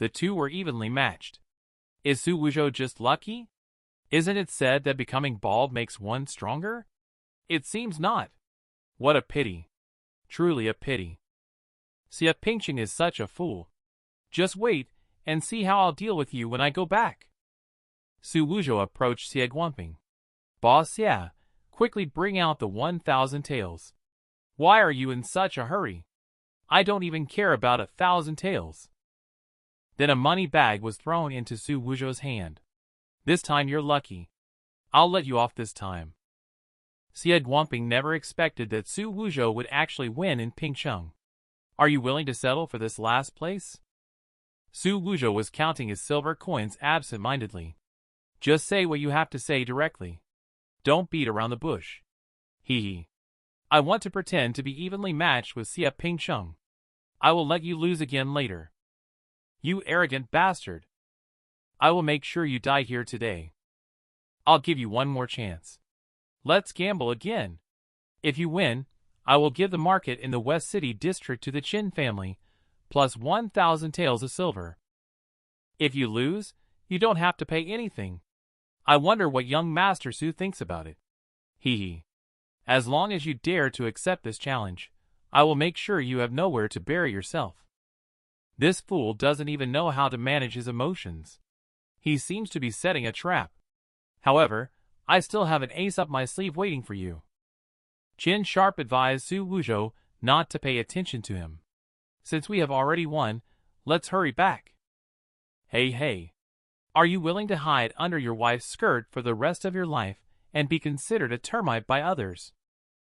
The two were evenly matched. Is Xu Wuzhou just lucky? Isn't it said that becoming bald makes one stronger? It seems not. What a pity. Truly a pity. Xia Pingqing is such a fool. Just wait and see how I'll deal with you when I go back. Xu Wuzhou approached Xia Guangping. Boss Xia, quickly bring out the 1,000 taels. Why are you in such a hurry? I don't even care about 1,000 taels. Then a money bag was thrown into Xu Wuzhou's hand. This time you're lucky. I'll let you off this time. Xia Guangping never expected that Xu Wuzhou would actually win in Pingcheng. Are you willing to settle for this last place? Xu Wuzhou was counting his silver coins absent-mindedly. Just say what you have to say directly. Don't beat around the bush. Hee hee. I want to pretend to be evenly matched with Xia Pingcheng. I will let you lose again later. You arrogant bastard. I will make sure you die here today. I'll give you one more chance. Let's gamble again. If you win, I will give the market in the West City district to the Qin family, plus 1,000 taels of silver. If you lose, you don't have to pay anything. I wonder what young Master Xu thinks about it. Hee hee. As long as you dare to accept this challenge, I will make sure you have nowhere to bury yourself. This fool doesn't even know how to manage his emotions. He seems to be setting a trap. However, I still have an ace up my sleeve waiting for you. Qin Sharp advised Xu Wuzhou not to pay attention to him. Since we have already won, let's hurry back. Hey. Are you willing to hide under your wife's skirt for the rest of your life and be considered a termite by others?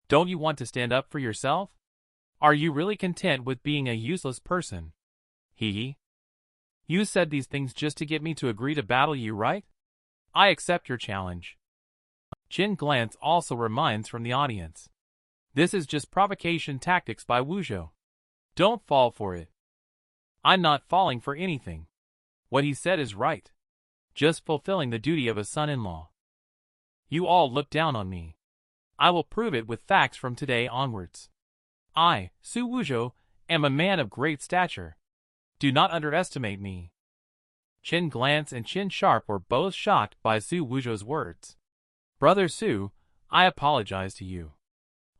Don't you want to stand up for yourself? Are you really content with being a useless person? Hee hee. You said these things just to get me to agree to battle you, right? I accept your challenge. Qin glance also reminds from the audience. This is just provocation tactics by Wuzhou. Don't fall for it. I'm not falling for anything. What he said is right. Just fulfilling the duty of a son-in-law. You all look down on me. I will prove it with facts from today onwards. I, Xu Wuzhou, am a man of great stature. Do not underestimate me. Qin Glance and Qin Sharp were both shocked by Xu Wuzhou's words. Brother Xu, I apologize to you.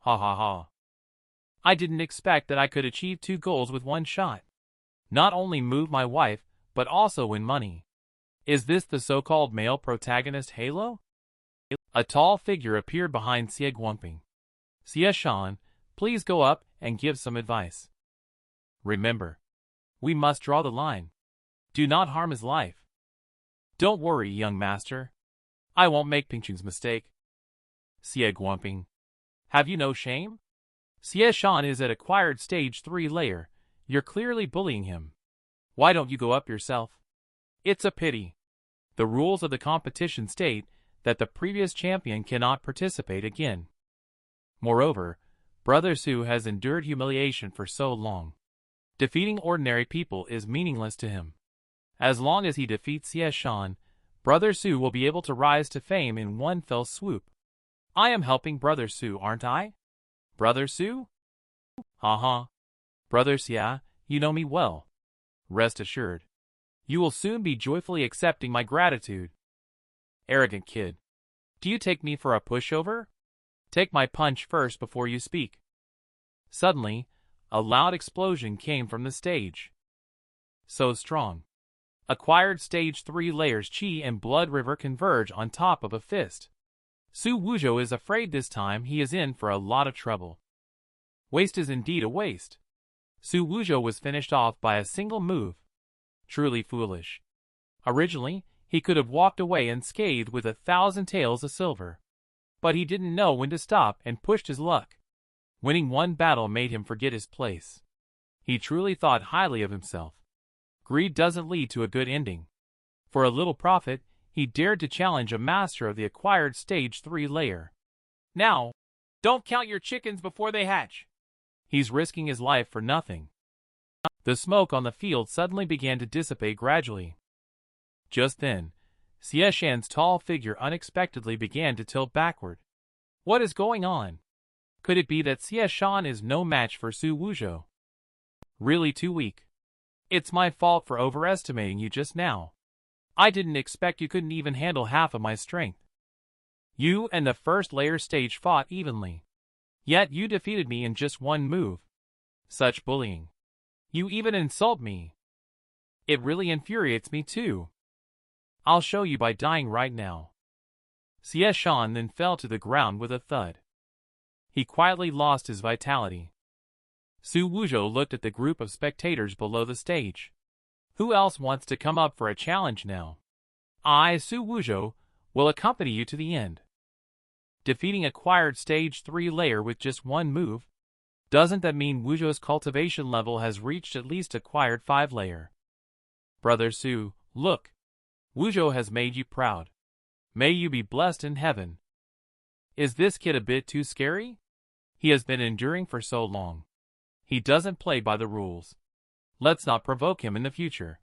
Ha ha ha. I didn't expect that I could achieve 2 goals with one shot. Not only move my wife, but also win money. Is this the so-called male protagonist halo? A tall figure appeared behind Xia Guangping. Xia Shan, please go up and give some advice. Remember, we must draw the line. Do not harm his life. Don't worry, young master. I won't make Pingqing's mistake. Xia Guangping. Have you no shame? Xia Shan is at acquired stage 3 layer. You're clearly bullying him. Why don't you go up yourself? It's a pity. The rules of the competition state that the previous champion cannot participate again. Moreover, Brother Xu has endured humiliation for so long. Defeating ordinary people is meaningless to him. As long as he defeats Xia Shan, Brother Xu will be able to rise to fame in one fell swoop. I am helping Brother Xu, aren't I? Brother Xu? Ha. Brother Xia, you know me well. Rest assured. You will soon be joyfully accepting my gratitude. Arrogant kid. Do you take me for a pushover? Take my punch first before you speak. Suddenly, a loud explosion came from the stage. So strong. Acquired stage 3 layers Qi and Blood River converge on top of a fist. Xu Wuzhou is afraid this time he is in for a lot of trouble. Waste is indeed a waste. Xu Wuzhou was finished off by a single move. Truly foolish. Originally, he could have walked away unscathed with 1,000 taels of silver. But he didn't know when to stop and pushed his luck. Winning one battle made him forget his place. He truly thought highly of himself. Greed doesn't lead to a good ending. For a little profit, he dared to challenge a master of the acquired stage 3 layer. Now, don't count your chickens before they hatch. He's risking his life for nothing. The smoke on the field suddenly began to dissipate gradually. Just then, Xia Shan's tall figure unexpectedly began to tilt backward. What is going on? Could it be that Xia Shan is no match for Xu Wuzhou? Really too weak. It's my fault for overestimating you just now. I didn't expect you couldn't even handle half of my strength. You and the first layer stage fought evenly. Yet you defeated me in just one move. Such bullying. You even insult me. It really infuriates me too. I'll show you by dying right now. Xianxia then fell to the ground with a thud. He quietly lost his vitality. Xu Wuzhou looked at the group of spectators below the stage. Who else wants to come up for a challenge now? I, Xu Wuzhou, will accompany you to the end. Defeating acquired stage 3 layer with just one move? Doesn't that mean Wuzhou's cultivation level has reached at least acquired 5 layer? Brother Xu, look. Wuzhou has made you proud. May you be blessed in heaven. Is this kid a bit too scary? He has been enduring for so long. He doesn't play by the rules. Let's not provoke him in the future.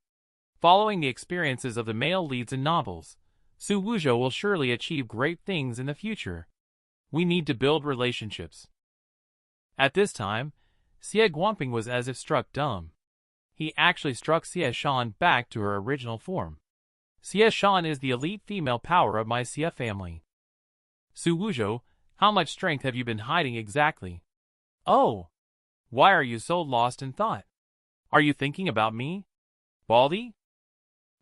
Following the experiences of the male leads in novels, Xu Wuzhou will surely achieve great things in the future. We need to build relationships. At this time, Xie Guangping was as if struck dumb. He actually struck Xianxia back to her original form. Xianxia is the elite female power of my Xie family. Xu Wuzhou, how much strength have you been hiding exactly? Oh! Why are you so lost in thought? Are you thinking about me? Baldy?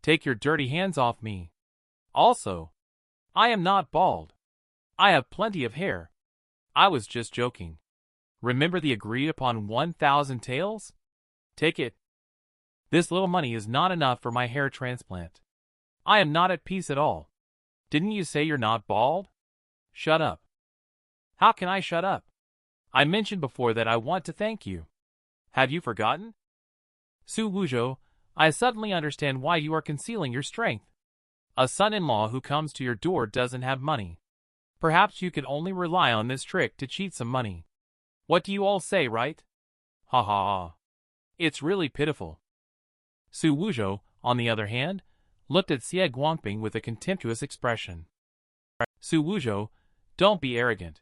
Take your dirty hands off me. Also, I am not bald. I have plenty of hair. I was just joking. Remember the agreed upon 1,000 taels? Take it. This little money is not enough for my hair transplant. I am not at peace at all. Didn't you say you're not bald? Shut up. How can I shut up? I mentioned before that I want to thank you. Have you forgotten? Xu Wuzhou, I suddenly understand why you are concealing your strength. A son-in-law who comes to your door doesn't have money. Perhaps you could only rely on this trick to cheat some money. What do you all say, right? Ha ha ha. It's really pitiful. Xu Wuzhou, on the other hand, looked at Xie Guangping with a contemptuous expression. Xu Wuzhou, don't be arrogant.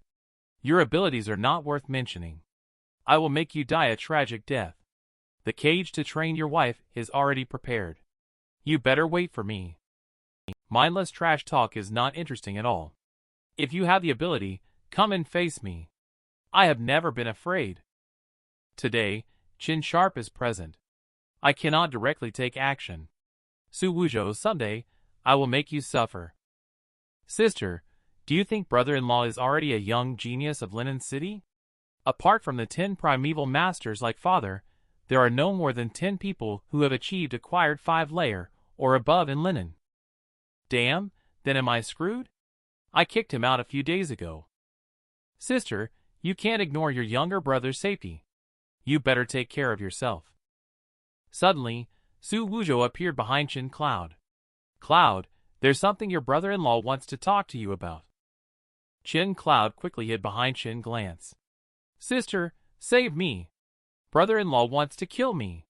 Your abilities are not worth mentioning. I will make you die a tragic death. The cage to train your wife is already prepared. You better wait for me. Mindless trash talk is not interesting at all. If you have the ability, come and face me. I have never been afraid. Today, Qin Sharp is present. I cannot directly take action. Xu Wuzhou, someday, I will make you suffer. Sister, do you think brother-in-law is already a young genius of Linen City? Apart from the 10 primeval masters like father, there are no more than 10 people who have achieved acquired 5 layer or above in Linen. Damn, then am I screwed? I kicked him out a few days ago. Sister, you can't ignore your younger brother's safety. You better take care of yourself. Suddenly, Xu Wuzhou appeared behind Qin Cloud. Cloud, there's something your brother-in-law wants to talk to you about. Qin Cloud quickly hid behind Qin Glance. Sister, save me. Brother-in-law wants to kill me.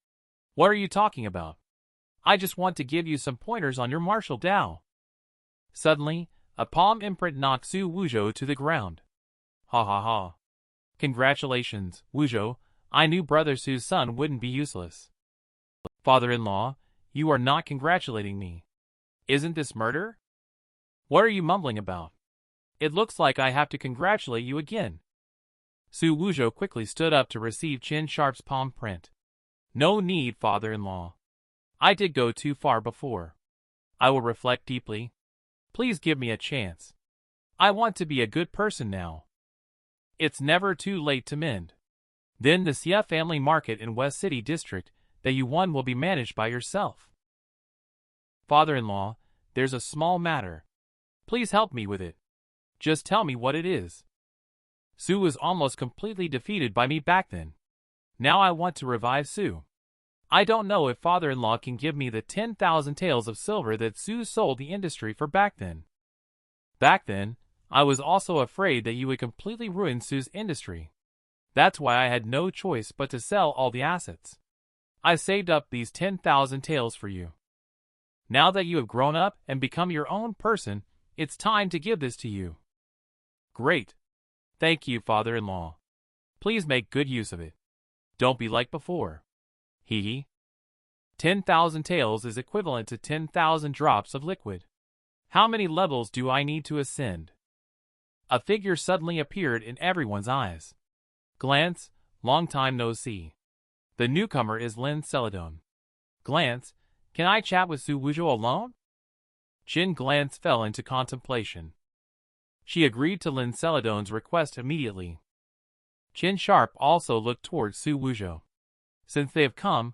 What are you talking about? I just want to give you some pointers on your martial Dao. Suddenly, a palm imprint knocked Xu Wuzhou to the ground. Ha ha ha. Congratulations, Wuzhou. I knew Brother Xu's son wouldn't be useless. Father-in-law, you are not congratulating me. Isn't this murder? What are you mumbling about? It looks like I have to congratulate you again. Xu Wuzhou quickly stood up to receive Qin Sharp's palm print. No need, father-in-law. I did go too far before. I will reflect deeply. Please give me a chance. I want to be a good person now. It's never too late to mend. Then the Xie family market in West City District that you won will be managed by yourself. Father-in-law, there's a small matter. Please help me with it. Just tell me what it is. Xu was almost completely defeated by me back then. Now I want to revive Xu. I don't know if father-in-law can give me the 10,000 taels of silver that Xu sold the industry for back then. Back then, I was also afraid that you would completely ruin Xu's industry. That's why I had no choice but to sell all the assets. I saved up these 10,000 taels for you. Now that you have grown up and become your own person, it's time to give this to you. Great. Thank you, father-in-law. Please make good use of it. Don't be like before. Hee hee. 10,000 taels is equivalent to 10,000 drops of liquid. How many levels do I need to ascend? A figure suddenly appeared in everyone's eyes. Glance, long time no see. The newcomer is Lin Celadon. Glance, can I chat with Xu Wuzhou alone? Qin Glance fell into contemplation. She agreed to Lin Celadon's request immediately. Qin Sharp also looked towards Xu Wuzhou. Since they have come,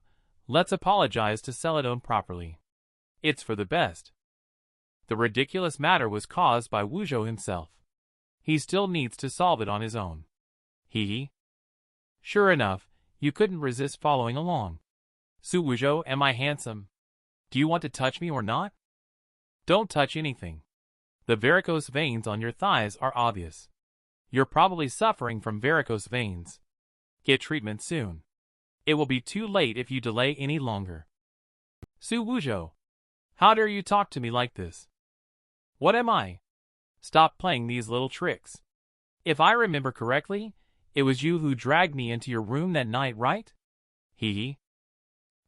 let's apologize to Celadon properly. It's for the best. The ridiculous matter was caused by Wuzhou himself. He still needs to solve it on his own. Hee. Sure enough, you couldn't resist following along. Xu Wuzhou, am I handsome? Do you want to touch me or not? Don't touch anything. The varicose veins on your thighs are obvious. You're probably suffering from varicose veins. Get treatment soon. It will be too late if you delay any longer. Xu Wuzhou, how dare you talk to me like this? What am I? Stop playing these little tricks. If I remember correctly, it was you who dragged me into your room that night, right? Hee.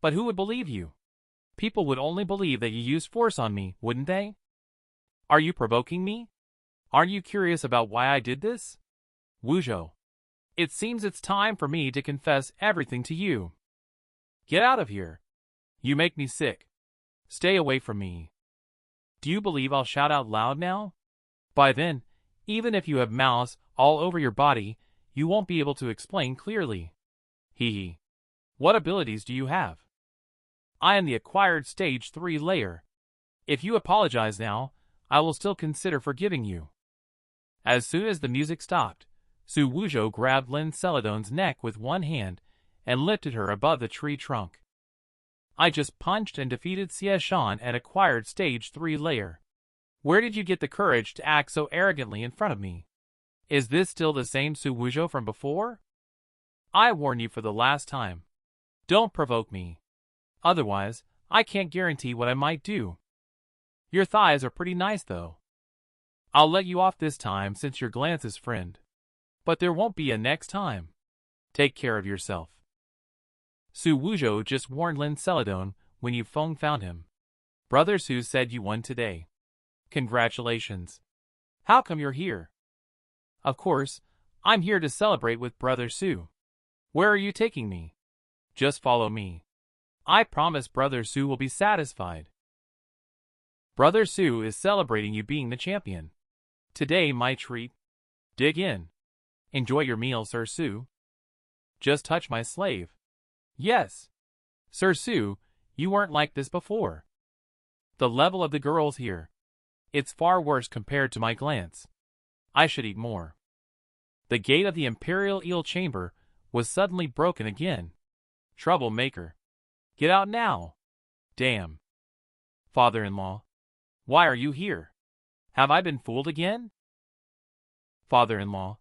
But who would believe you? People would only believe that you used force on me, wouldn't they? Are you provoking me? Aren't you curious about why I did this? Wuzhou, it seems it's time for me to confess everything to you. Get out of here. You make me sick. Stay away from me. Do you believe I'll shout out loud now? By then, even if you have mouths all over your body, you won't be able to explain clearly. Hee. What abilities do you have? I am the acquired stage 3 layer. If you apologize now, I will still consider forgiving you. As soon as the music stopped, Xu Wuzhou grabbed Lin Celadon's neck with one hand and lifted her above the tree trunk. I just punched and defeated Xie Shan at acquired stage 3 layer. Where did you get the courage to act so arrogantly in front of me? Is this still the same Xu Wuzhou from before? I warn you for the last time. Don't provoke me. Otherwise, I can't guarantee what I might do. Your thighs are pretty nice though. I'll let you off this time since you're Glance's friend. But there won't be a next time. Take care of yourself. Xu Wuzhou just warned Lin Celadon when you found him. Brother Xu said you won today. Congratulations. How come you're here? Of course, I'm here to celebrate with Brother Xu. Where are you taking me? Just follow me. I promise Brother Xu will be satisfied. Brother Xu is celebrating you being the champion. Today my treat. Dig in. Enjoy your meal, Sir Xu. Just touch my slave. Yes. Sir Xu, you weren't like this before. The level of the girls here. It's far worse compared to my Glance. I should eat more. The gate of the Imperial Eel Chamber was suddenly broken again. Troublemaker. Get out now. Damn. Father-in-law. Why are you here? Have I been fooled again? Father-in-law.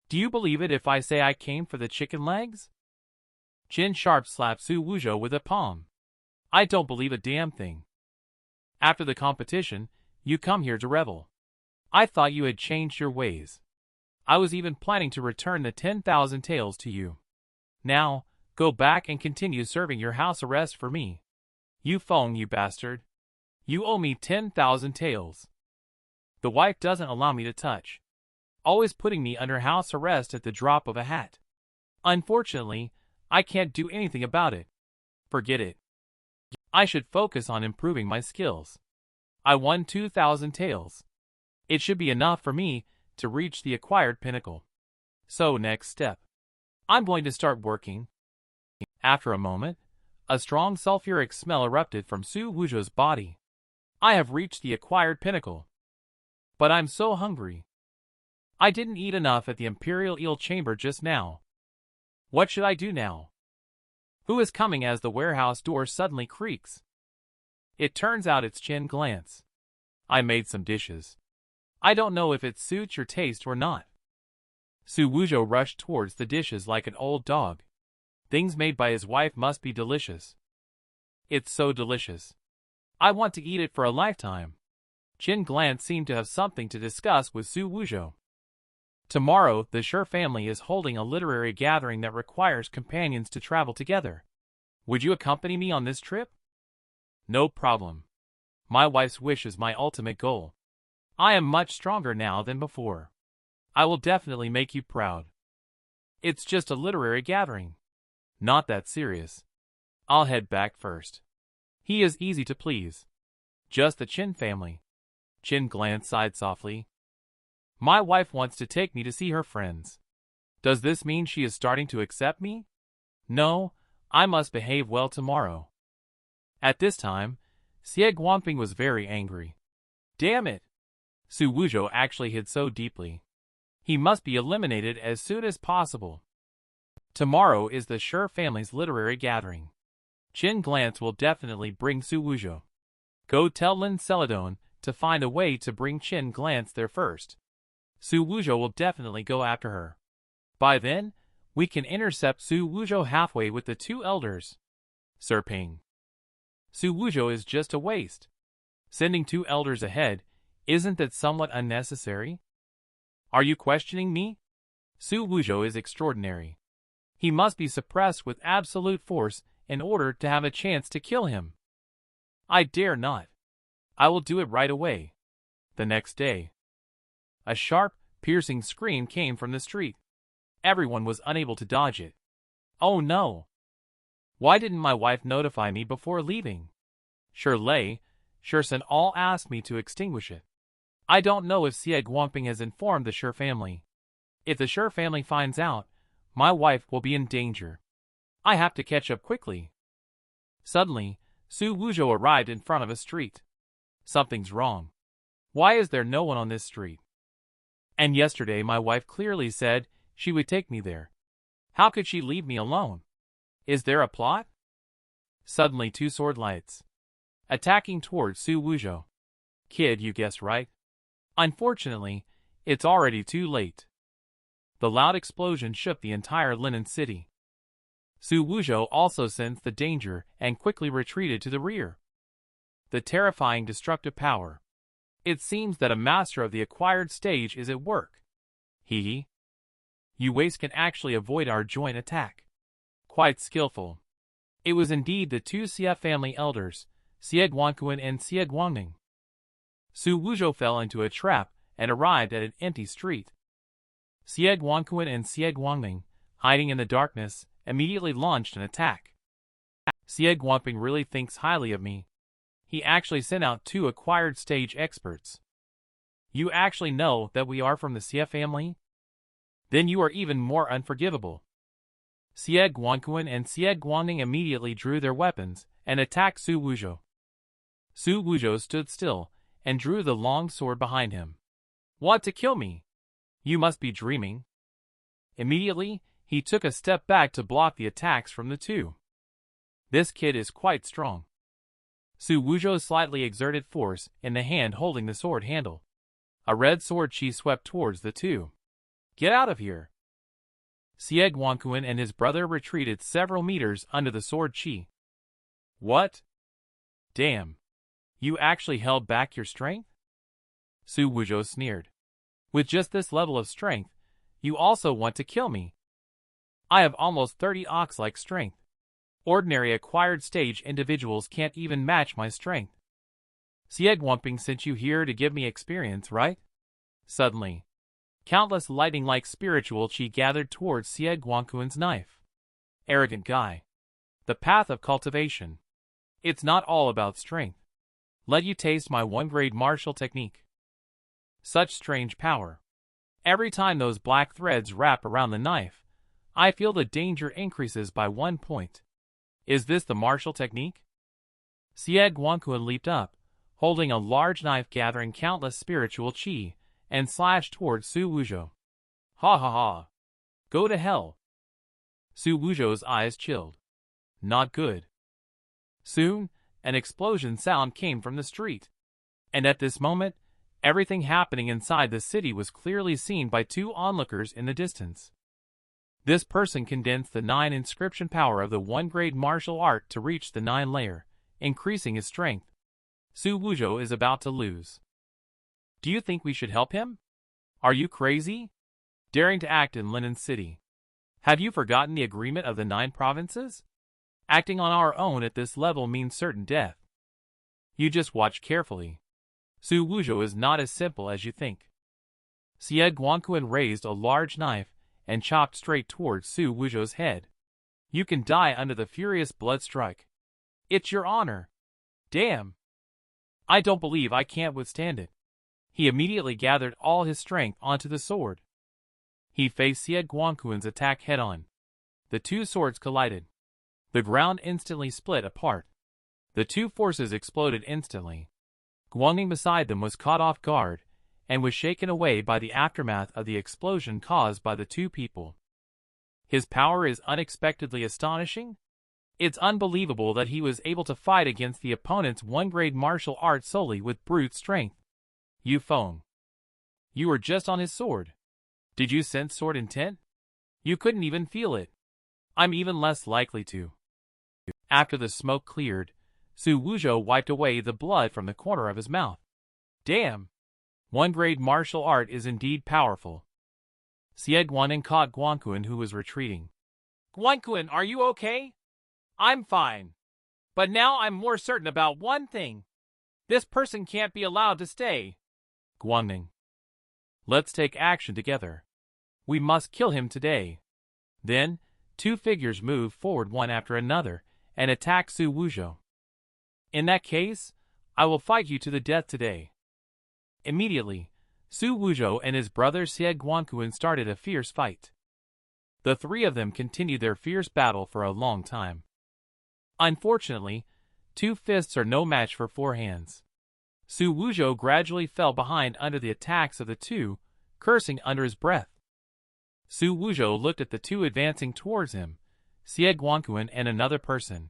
Do you believe it if I say I came for the chicken legs? Qin Sharp slapped Xu Wuzhou with a palm. I don't believe a damn thing. After the competition, you come here to revel. I thought you had changed your ways. I was even planning to return the 10,000 taels to you. Now, go back and continue serving your house arrest for me. You phone, you bastard. You owe me 10,000 taels. The wife doesn't allow me to touch. Always putting me under house arrest at the drop of a hat. Unfortunately, I can't do anything about it. Forget it. I should focus on improving my skills. I won 2,000 taels. It should be enough for me to reach the acquired pinnacle. So next step. I'm going to start working. After a moment, a strong sulfuric smell erupted from Xu Wuzhou's body. I have reached the acquired pinnacle. But I'm so hungry. I didn't eat enough at the Imperial Eel Chamber just now. What should I do now? Who is coming as the warehouse door suddenly creaks? It turns out it's Qin Glance. I made some dishes. I don't know if it suits your taste or not. Xu Wuzhou rushed towards the dishes like an old dog. Things made by his wife must be delicious. It's so delicious. I want to eat it for a lifetime. Qin Glance seemed to have something to discuss with Xu Wuzhou. Tomorrow, the Shi family is holding a literary gathering that requires companions to travel together. Would you accompany me on this trip? No problem. My wife's wish is my ultimate goal. I am much stronger now than before. I will definitely make you proud. It's just a literary gathering. Not that serious. I'll head back first. He is easy to please. Just the Chin family. Chin glanced sighed softly. My wife wants to take me to see her friends. Does this mean she is starting to accept me? No, I must behave well tomorrow. At this time, Xie Guangping was very angry. Damn it! Xu Wuzhou actually hid so deeply. He must be eliminated as soon as possible. Tomorrow is the Shi family's literary gathering. Chin Glance will definitely bring Xu Wuzhou. Go tell Lin Celadon to find a way to bring Chin Glance there first. Xu Wuzhou will definitely go after her. By then, we can intercept Xu Wuzhou halfway with the two elders. Sir Ping. Xu Wuzhou is just a waste. Sending two elders ahead, isn't that somewhat unnecessary? Are you questioning me? Xu Wuzhou is extraordinary. He must be suppressed with absolute force in order to have a chance to kill him. I dare not. I will do it right away. The next day. A sharp, piercing scream came from the street. Everyone was unable to dodge it. Oh no! Why didn't my wife notify me before leaving? Shirley, Shirsen all asked me to extinguish it. I don't know if Xie Guangping has informed the Shi family. If the Shi family finds out, my wife will be in danger. I have to catch up quickly. Suddenly, Xu Wuzhou arrived in front of a street. Something's wrong. Why is there no one on this street? And yesterday my wife clearly said she would take me there. How could she leave me alone? Is there a plot? Suddenly two sword lights. Attacking towards Xu Wuzhou. Kid, you guessed right. Unfortunately, it's already too late. The loud explosion shook the entire Linen city. Xu Wuzhou also sensed the danger and quickly retreated to the rear. The terrifying destructive power. It seems that a master of the acquired stage is at work. Hee. You waste can actually avoid our joint attack. Quite skillful. It was indeed the two Xie family elders, Xie Guangquan and Xie Guangning. Xu Wuzhou fell into a trap and arrived at an empty street. Xie Guangquan and Xie Guangning, hiding in the darkness, immediately launched an attack. Xie Guangping really thinks highly of me. He actually sent out two acquired stage experts. You actually know that we are from the Xie family? Then you are even more unforgivable. Xie Guangquan and Xie Guangning immediately drew their weapons and attacked Xu Wuzhou. Xu Wuzhou stood still and drew the long sword behind him. Want to kill me? You must be dreaming. Immediately, he took a step back to block the attacks from the two. This kid is quite strong. Xu Wuzhou slightly exerted force in the hand holding the sword handle. A red sword chi swept towards the two. Get out of here! Xie Guangquan and his brother retreated several meters under the sword chi. What? Damn. You actually held back your strength? Xu Wuzhou sneered. With just this level of strength, you also want to kill me. I have almost 30 ox-like strength. Ordinary acquired stage individuals can't even match my strength. Xie Guangping sent you here to give me experience, right? Suddenly, countless lightning-like spiritual chi gathered towards Xie Guangquan's knife. Arrogant guy. The path of cultivation. It's not all about strength. Let you taste my one-grade martial technique. Such strange power. Every time those black threads wrap around the knife, I feel the danger increases by 1 point. Is this the martial technique? Xie Guangquan leaped up, holding a large knife gathering countless spiritual chi, and slashed towards Xu Wuzhou. Ha ha ha. Go to hell. Xu Wuzhou's eyes chilled. Not good. Soon, an explosion sound came from the street. And at this moment, everything happening inside the city was clearly seen by two onlookers in the distance. This person condensed the 9 inscription power of the 1-grade martial art to reach the 9 layer, increasing his strength. Xu Wuzhou is about to lose. Do you think we should help him? Are you crazy? Daring to act in Linen City. Have you forgotten the agreement of the 9 provinces? Acting on our own at this level means certain death. You just watch carefully. Xu Wuzhou is not as simple as you think. Xie Guangquan raised a large knife and chopped straight towards Xu Wuzhou's head. You can die under the furious blood strike. It's your honor. Damn. I don't believe I can't withstand it. He immediately gathered all his strength onto the sword. He faced Xie Guangquan's attack head-on. The two swords collided. The ground instantly split apart. The two forces exploded instantly. Guangning beside them was caught off guard and was shaken away by the aftermath of the explosion caused by the two people. His power is unexpectedly astonishing. It's unbelievable that he was able to fight against the opponent's one-grade martial art solely with brute strength. You Feng. You were just on his sword. Did you sense sword intent? You couldn't even feel it. I'm even less likely to. After the smoke cleared, Xu Wuzhou wiped away the blood from the corner of his mouth. Damn! One-grade martial art is indeed powerful. Xie Guangning caught Guangquan, who was retreating. Guangquan, are you okay? I'm fine. But now I'm more certain about one thing. This person can't be allowed to stay. Guangning. Let's take action together. We must kill him today. Then, two figures moved forward one after another and attacked Xu Wuzhou. In that case, I will fight you to the death today. Immediately, Xu Wuzhou and his brother Xie Guangquan started a fierce fight. The three of them continued their fierce battle for a long time. Unfortunately, two fists are no match for four hands. Xu Wuzhou gradually fell behind under the attacks of the two, cursing under his breath. Xu Wuzhou looked at the two advancing towards him, Xie Guangquan and another person.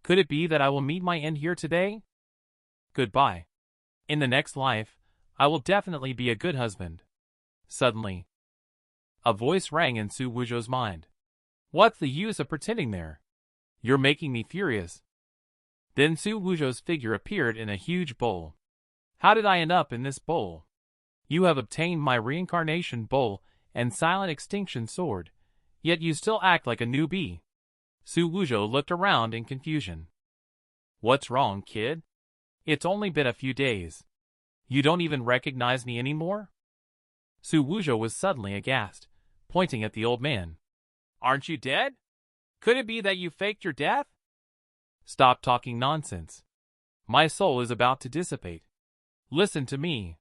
Could it be that I will meet my end here today? Goodbye. In the next life, I will definitely be a good husband. Suddenly, a voice rang in Xu Wuzhou's mind. What's the use of pretending there? You're making me furious. Then Xu Wuzhou's figure appeared in a huge bowl. How did I end up in this bowl? You have obtained my reincarnation bowl and silent extinction sword, yet you still act like a newbie. Xu Wuzhou looked around in confusion. What's wrong, kid? It's only been a few days. You don't even recognize me anymore? Xu Wuzhou was suddenly aghast, pointing at the old man. Aren't you dead? Could it be that you faked your death? Stop talking nonsense. My soul is about to dissipate. Listen to me.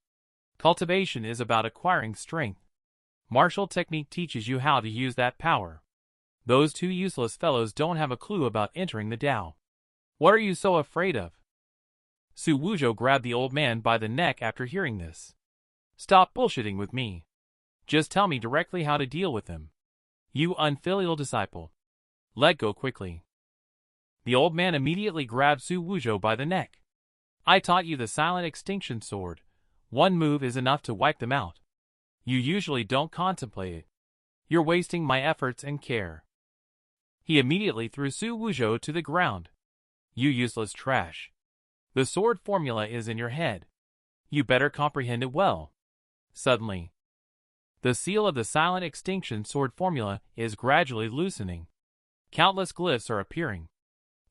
Cultivation is about acquiring strength. Martial technique teaches you how to use that power. Those two useless fellows don't have a clue about entering the Tao. What are you so afraid of? Xu Wuzhou grabbed the old man by the neck after hearing this. Stop bullshitting with me. Just tell me directly how to deal with him. You unfilial disciple. Let go quickly. The old man immediately grabbed Xu Wuzhou by the neck. I taught you the silent extinction sword. One move is enough to wipe them out. You usually don't contemplate it. You're wasting my efforts and care. He immediately threw Xu Wuzhou to the ground. You useless trash. The sword formula is in your head. You better comprehend it well. Suddenly, the seal of the silent extinction sword formula is gradually loosening. Countless glyphs are appearing.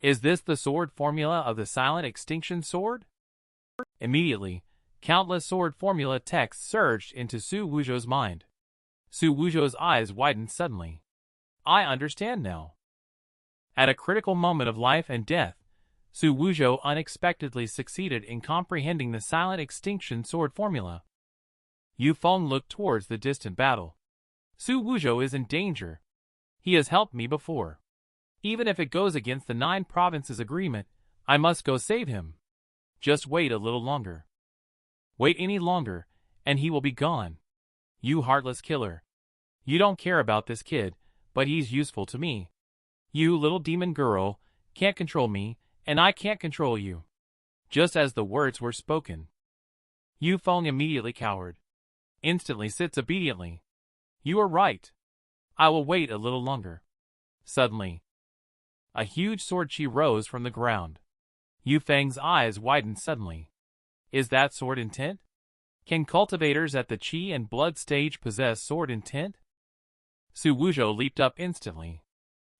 Is this the sword formula of the silent extinction sword? Immediately, countless sword formula text surged into Xu Wuzhou's mind. Xu Wuzhou's eyes widened suddenly. I understand now. At a critical moment of life and death, Xu Wuzhou unexpectedly succeeded in comprehending the silent extinction sword formula. Yu Feng looked towards the distant battle. Xu Wuzhou is in danger. He has helped me before. Even if it goes against the 9 provinces agreement, I must go save him. Just wait a little longer. Wait any longer, and he will be gone. You heartless killer. You don't care about this kid, but he's useful to me. You little demon girl can't control me, and I can't control you. Just as the words were spoken, Yu Feng immediately cowered. Instantly sits obediently. You are right. I will wait a little longer. Suddenly, a huge sword chi rose from the ground. Yu Feng's eyes widened suddenly. Is that sword intent? Can cultivators at the chi and blood stage possess sword intent? Xu Wuzhou leaped up instantly.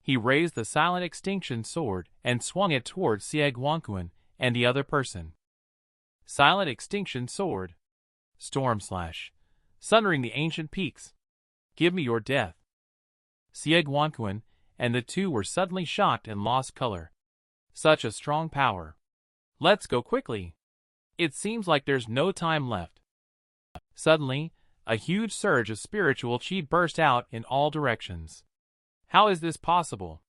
He raised the silent extinction sword and swung it towards Xie Guangquan and the other person. Silent extinction sword. Storm slash. Sundering the ancient peaks. Give me your death. Xie Guangquan and the two were suddenly shocked and lost color. Such a strong power. Let's go quickly. It seems like there's no time left. Suddenly, a huge surge of spiritual qi burst out in all directions. How is this possible?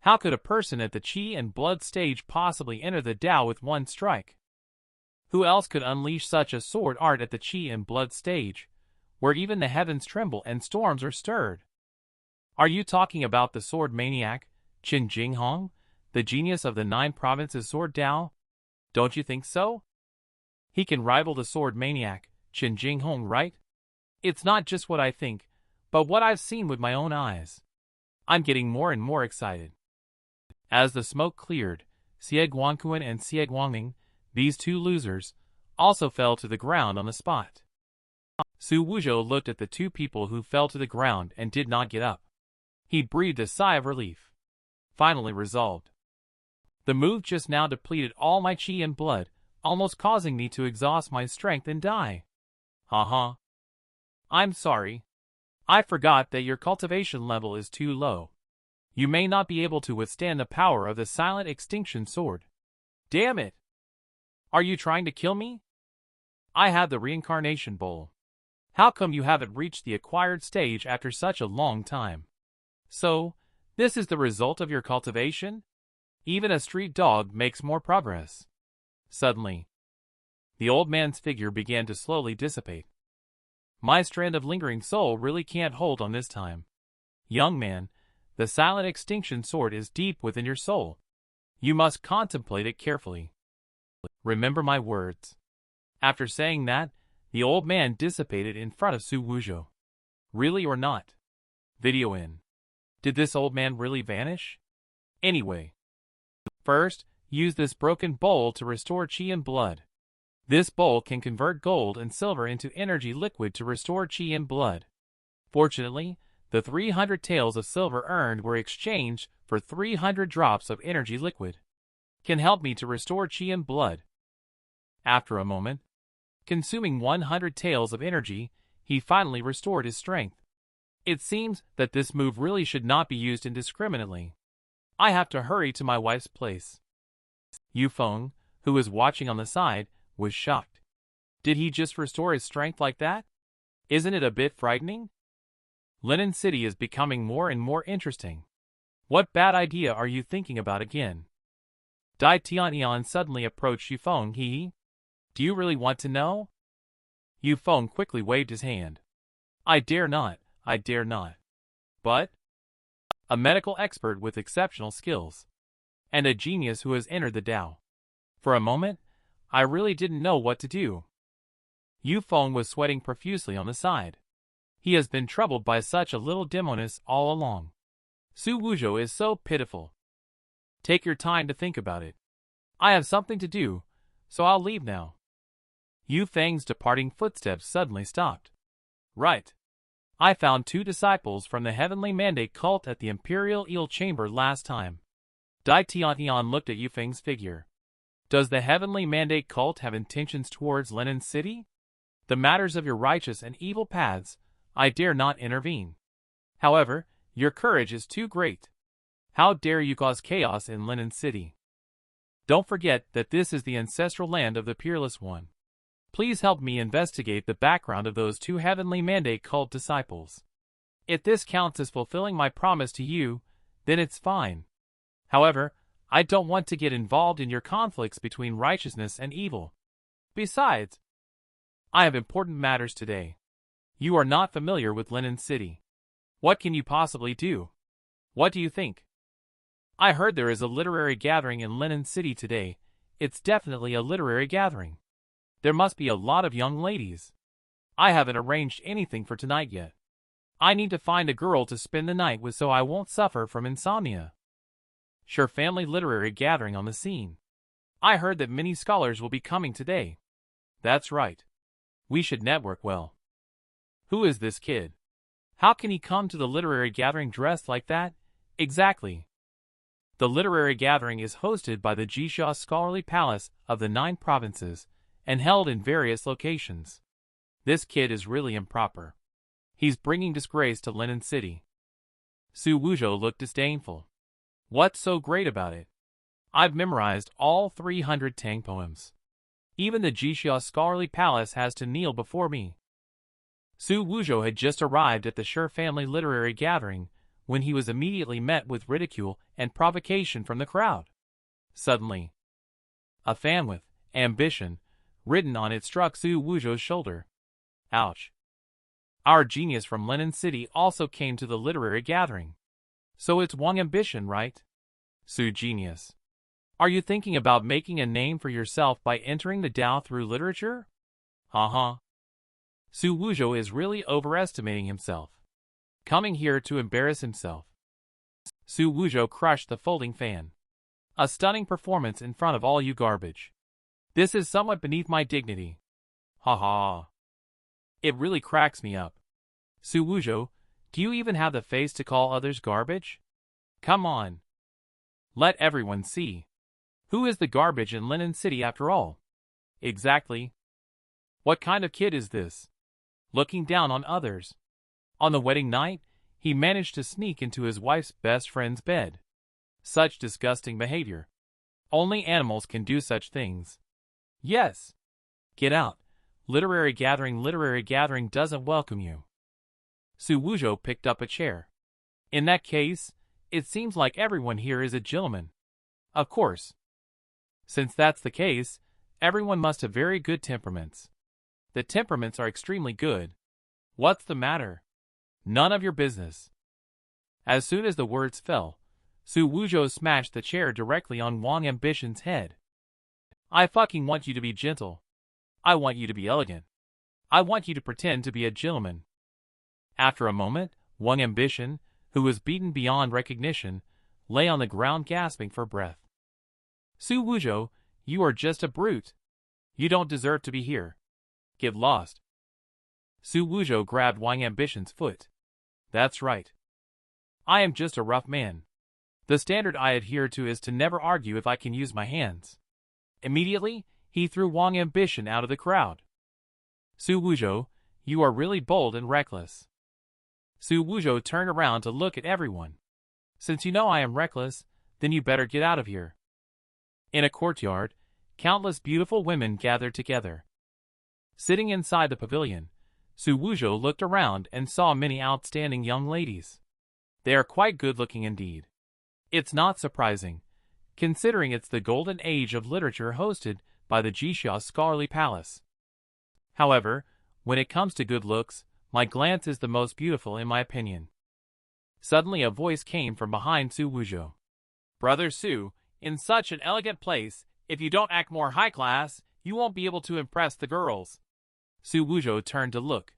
How could a person at the qi and blood stage possibly enter the Tao with one strike? Who else could unleash such a sword art at the qi and blood stage, where even the heavens tremble and storms are stirred? Are you talking about the sword maniac, Qin Jinghong, the genius of the 9 provinces sword Tao? Don't you think so? He can rival the sword maniac, Qin Jinghong, right? It's not just what I think, but what I've seen with my own eyes. I'm getting more and more excited. As the smoke cleared, Xie Guangquan and Xie Guangming, these two losers, also fell to the ground on the spot. Xu Wuzhou looked at the two people who fell to the ground and did not get up. He breathed a sigh of relief. Finally resolved. The move just now depleted all my qi and blood, almost causing me to exhaust my strength and die. Haha. I'm sorry. I forgot that your cultivation level is too low. You may not be able to withstand the power of the silent extinction sword. Damn it! Are you trying to kill me? I have the reincarnation bowl. How come you haven't reached the acquired stage after such a long time? So, this is the result of your cultivation? Even a street dog makes more progress. Suddenly, the old man's figure began to slowly dissipate. My strand of lingering soul really can't hold on this time. Young man, the silent extinction sword is deep within your soul. You must contemplate it carefully. Remember my words. After saying that, the old man dissipated in front of Xu Wuzhou. Really or not? Video in. Did this old man really vanish? Anyway. First, use this broken bowl to restore qi and blood. This bowl can convert gold and silver into energy liquid to restore qi and blood. Fortunately, the 300 taels of silver earned were exchanged for 300 drops of energy liquid. Can help me to restore qi and blood. After a moment, consuming 100 taels of energy, he finally restored his strength. It seems that this move really should not be used indiscriminately. I have to hurry to my wife's place. Yu Feng, who was watching on the side, was shocked. Did he just restore his strength like that? Isn't it a bit frightening? Linen City is becoming more and more interesting. What bad idea are you thinking about again? Dai Tianyuan suddenly approached Yu Feng. Do you really want to know? Yu Feng quickly waved his hand. I dare not. But a medical expert with exceptional skills, and a genius who has entered the Tao. For a moment, I really didn't know what to do. Yu Feng was sweating profusely on the side. He has been troubled by such a little demoness all along. Xu Wuzhou is so pitiful. Take your time to think about it. I have something to do, so I'll leave now. Yu Feng's departing footsteps suddenly stopped. Right. I found 2 disciples from the Heavenly Mandate cult at the Imperial Eel Chamber last time. Dai Tianyuan looked at Yu Feng's figure. Does the Heavenly Mandate cult have intentions towards Linen City? The matters of your righteous and evil paths, I dare not intervene. However, your courage is too great. How dare you cause chaos in Linen City? Don't forget that this is the ancestral land of the Peerless One. Please help me investigate the background of those 2 Heavenly Mandate cult disciples. If this counts as fulfilling my promise to you, then it's fine. However, I don't want to get involved in your conflicts between righteousness and evil. Besides, I have important matters today. You are not familiar with Linen City. What can you possibly do? What do you think? I heard there is a literary gathering in Linen City today. It's definitely a literary gathering. There must be a lot of young ladies. I haven't arranged anything for tonight yet. I need to find a girl to spend the night with so I won't suffer from insomnia. Sure, family literary gathering on the scene. I heard that many scholars will be coming today. That's right. We should network well. Who is this kid? How can he come to the literary gathering dressed like that? Exactly. The literary gathering is hosted by the Jixia Scholarly Palace of the 9 provinces and held in various locations. This kid is really improper. He's bringing disgrace to Linen City. Xu Wuzhou looked disdainful. What's so great about it? I've memorized all 300 Tang poems. Even the Jixia Scholarly Palace has to kneel before me. Xu Wuzhou had just arrived at the Shi family literary gathering when he was immediately met with ridicule and provocation from the crowd. Suddenly, a fan with ambition written on it struck Xu Wuzhou's shoulder. Ouch. Our genius from Linen City also came to the literary gathering. So it's Wang Ambition, right? Xu genius. Are you thinking about making a name for yourself by entering the Dao through literature? Haha. Xu Wuzhou is really overestimating himself. Coming here to embarrass himself. Xu Wuzhou crushed the folding fan. A stunning performance in front of all you garbage. This is somewhat beneath my dignity. Haha. It really cracks me up. Xu Wuzhou, do you even have the face to call others garbage? Come on. Let everyone see. Who is the garbage in Linen City after all? Exactly. What kind of kid is this? Looking down on others. On the wedding night, he managed to sneak into his wife's best friend's bed. Such disgusting behavior. Only animals can do such things. Yes. Get out. Literary gathering doesn't welcome you. Xu Wuzhou picked up a chair. In that case, it seems like everyone here is a gentleman. Of course. Since that's the case, everyone must have very good temperaments. The temperaments are extremely good. What's the matter? None of your business. As soon as the words fell, Xu Wuzhou smashed the chair directly on Wang Ambition's head. I fucking want you to be gentle. I want you to be elegant. I want you to pretend to be a gentleman. After a moment, Wang Ambition, who was beaten beyond recognition, lay on the ground gasping for breath. Xu Wuzhou, you are just a brute. You don't deserve to be here. Get lost. Xu Wuzhou grabbed Wang Ambition's foot. That's right. I am just a rough man. The standard I adhere to is to never argue if I can use my hands. Immediately, he threw Wang Ambition out of the crowd. Xu Wuzhou, you are really bold and reckless. Xu Wuzhou turned around to look at everyone. Since you know I am reckless, then you better get out of here. In a courtyard, countless beautiful women gathered together. Sitting inside the pavilion, Xu Wuzhou looked around and saw many outstanding young ladies. They are quite good-looking indeed. It's not surprising, considering it's the golden age of literature hosted by the Jixia Scholarly Palace. However, when it comes to good looks, my glance is the most beautiful in my opinion. Suddenly a voice came from behind Xu Wuzhou. Brother Xu, in such an elegant place, if you don't act more high class, you won't be able to impress the girls. Xu Wuzhou turned to look.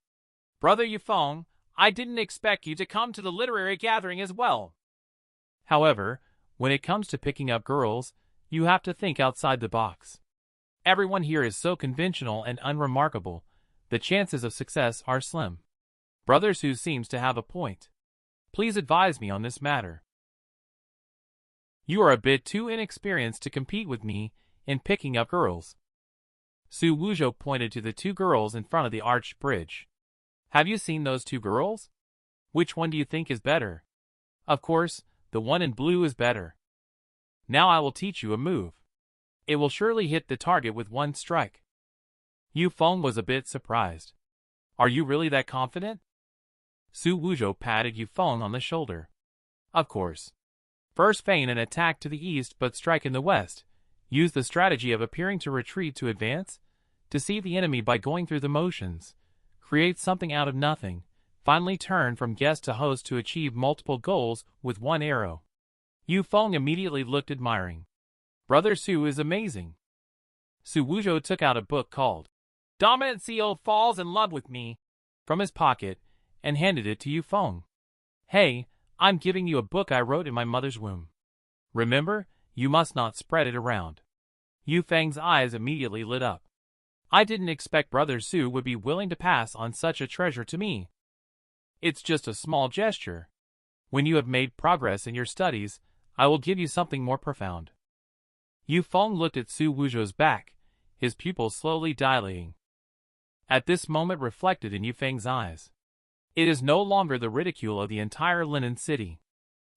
Brother Yufeng, I didn't expect you to come to the literary gathering as well. However, when it comes to picking up girls, you have to think outside the box. Everyone here is so conventional and unremarkable, the chances of success are slim. Brother Xu seems to have a point. Please advise me on this matter. You are a bit too inexperienced to compete with me in picking up girls. Xu Wuzhou pointed to the 2 girls in front of the arched bridge. Have you seen those 2 girls? Which one do you think is better? Of course, the one in blue is better. Now I will teach you a move. It will surely hit the target with 1 strike. Yu Feng was a bit surprised. Are you really that confident? Xu Wuzhou patted Yu Feng on the shoulder. Of course. First feign an attack to the east but strike in the west. Use the strategy of appearing to retreat to advance. Deceive the enemy by going through the motions. Create something out of nothing. Finally turn from guest to host to achieve multiple goals with 1 arrow. Yu Feng immediately looked admiring. Brother Xu is amazing. Xu Wuzhou took out a book called Dominant CEO Falls in Love with Me from his pocket and handed it to Yu Feng. Hey, I'm giving you a book I wrote in my mother's womb. Remember, you must not spread it around. Yu Feng's eyes immediately lit up. I didn't expect Brother Xu would be willing to pass on such a treasure to me. It's just a small gesture. When you have made progress in your studies, I will give you something more profound. Yu Feng looked at Xu Wuzhou's back, his pupils slowly dilating. At this moment reflected in Yu Feng's eyes. It is no longer the ridicule of the entire Linen City.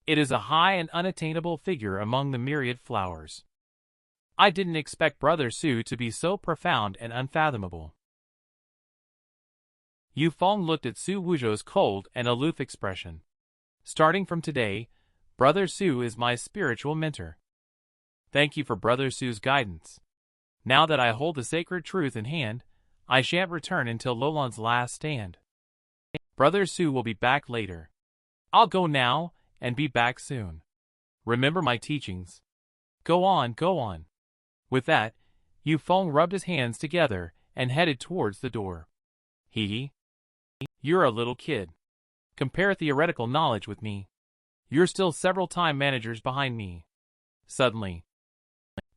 It is a high and unattainable figure among the myriad flowers. I didn't expect Brother Xu to be so profound and unfathomable. Yu Feng looked at Xu Wuzhou's cold and aloof expression. Starting from today, Brother Xu is my spiritual mentor. Thank you for Brother Xu's guidance. Now that I hold the sacred truth in hand, I shan't return until Lolan's last stand. Brother Xu will be back later. I'll go now, and be back soon. Remember my teachings. Go on, go on. With that, Yu Feng rubbed his hands together and headed towards the door. You're a little kid. Compare theoretical knowledge with me. You're still several time managers behind me. Suddenly,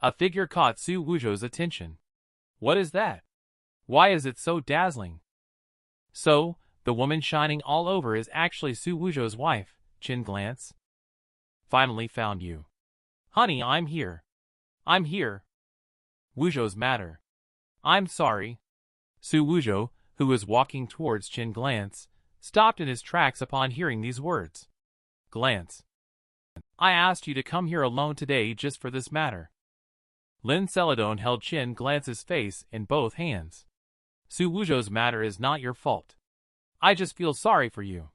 a figure caught Xu Wuzhou's attention. What is that? Why is it so dazzling? So, the woman shining all over is actually Xu Wuzhou's wife, Chin glance. Finally found you. Honey, I'm here. I'm here. Wuzhou's matter. I'm sorry. Xu Wuzhou, who was walking towards Chin glance, stopped in his tracks upon hearing these words. Glance. I asked you to come here alone today just for this matter. Lin Celadon held Chin Glance's face in both hands. Xu Wuzhou's matter is not your fault. I just feel sorry for you.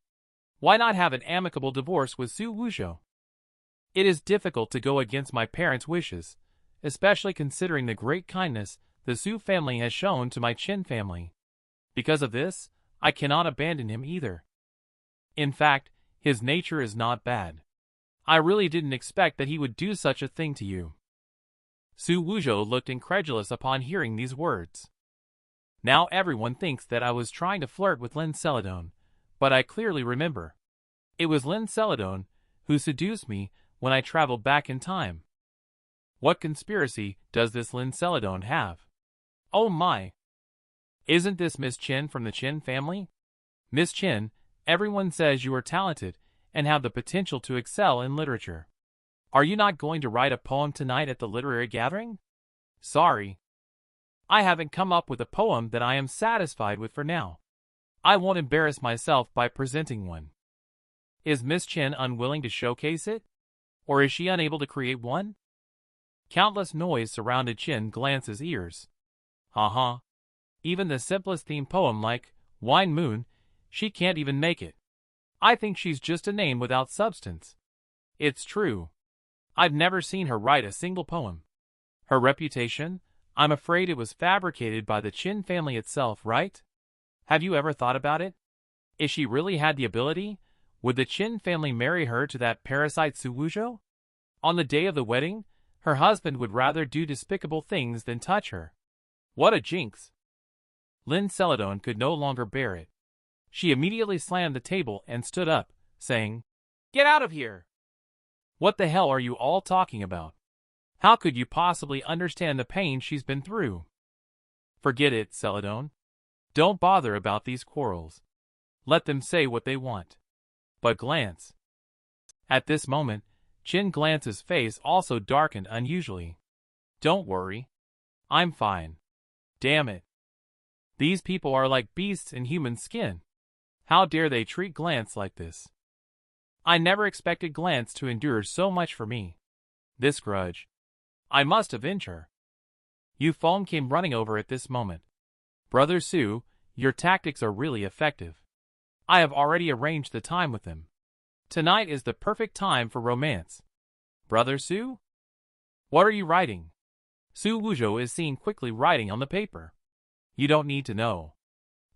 Why not have an amicable divorce with Xu Wuzhou? It is difficult to go against my parents' wishes, especially considering the great kindness the Xu family has shown to my Chin family. Because of this, I cannot abandon him either. In fact, his nature is not bad. I really didn't expect that he would do such a thing to you. Xu Wuzhou looked incredulous upon hearing these words. Now everyone thinks that I was trying to flirt with Lin Celadon, but I clearly remember. It was Lin Celadon who seduced me when I traveled back in time. What conspiracy does this Lin Celadon have? Oh my! Isn't this Miss Chin from the Chin family? Miss Chin, everyone says you are talented and have the potential to excel in literature. Are you not going to write a poem tonight at the literary gathering? Sorry. I haven't come up with a poem that I am satisfied with for now. I won't embarrass myself by presenting one. Is Miss Chin unwilling to showcase it? Or is she unable to create one? Countless noise surrounded Chin Glance's ears. Even the simplest theme poem like Wine Moon, she can't even make it. I think she's just a name without substance. It's true. I've never seen her write a single poem. Her reputation, I'm afraid it was fabricated by the Chin family itself, right? Have you ever thought about it? If she really had the ability, would the Chin family marry her to that parasite Xu Wuzhou? On the day of the wedding, her husband would rather do despicable things than touch her. What a jinx! Lin Celadon could no longer bear it. She immediately slammed the table and stood up, saying, Get out of here! What the hell are you all talking about? How could you possibly understand the pain she's been through? Forget it, Celadon. Don't bother about these quarrels. Let them say what they want. But Glance. At this moment, Chin Glance's face also darkened unusually. Don't worry. I'm fine. Damn it. These people are like beasts in human skin. How dare they treat Glance like this? I never expected Glance to endure so much for me. This grudge. I must avenge her. Yu Feng came running over at this moment. Brother Xu, your tactics are really effective. I have already arranged the time with him. Tonight is the perfect time for romance. Brother Xu? What are you writing? Xu Wuzhou is seen quickly writing on the paper. You don't need to know.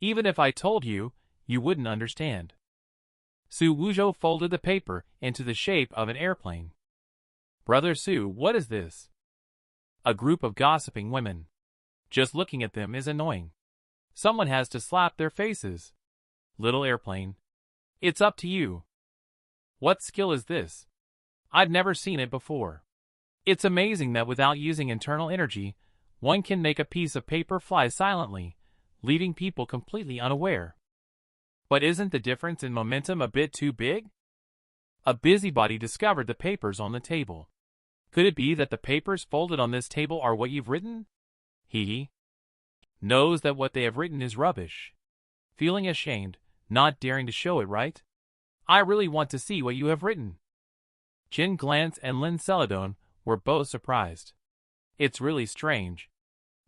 Even if I told you, you wouldn't understand. Xu Wuzhou folded the paper into the shape of an airplane. Brother Xu, what is this? A group of gossiping women. Just looking at them is annoying. Someone has to slap their faces. Little airplane. It's up to you. What skill is this? I've never seen it before. It's amazing that without using internal energy, one can make a piece of paper fly silently, leaving people completely unaware. But isn't the difference in momentum a bit too big? A busybody discovered the papers on the table. Could it be that the papers folded on this table are what you've written? He knows that what they have written is rubbish. Feeling ashamed, not daring to show it, right? I really want to see what you have written. Chin Glance and Lin Celadon were both surprised. It's really strange.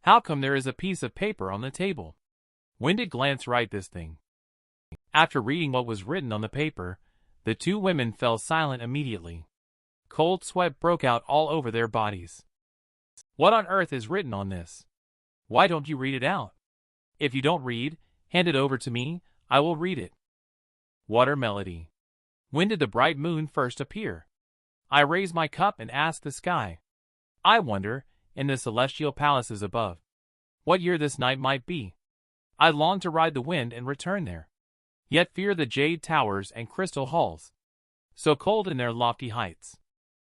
How come there is a piece of paper on the table? When did Glance write this thing? After reading what was written on the paper, the two women fell silent immediately. Cold sweat broke out all over their bodies. What on earth is written on this? Why don't you read it out? If you don't read, hand it over to me, I will read it. Water melody. When did the bright moon first appear? I raise my cup and ask the sky. I wonder, in the celestial palaces above, what year this night might be. I long to ride the wind and return there, yet fear the jade towers and crystal halls, so cold in their lofty heights.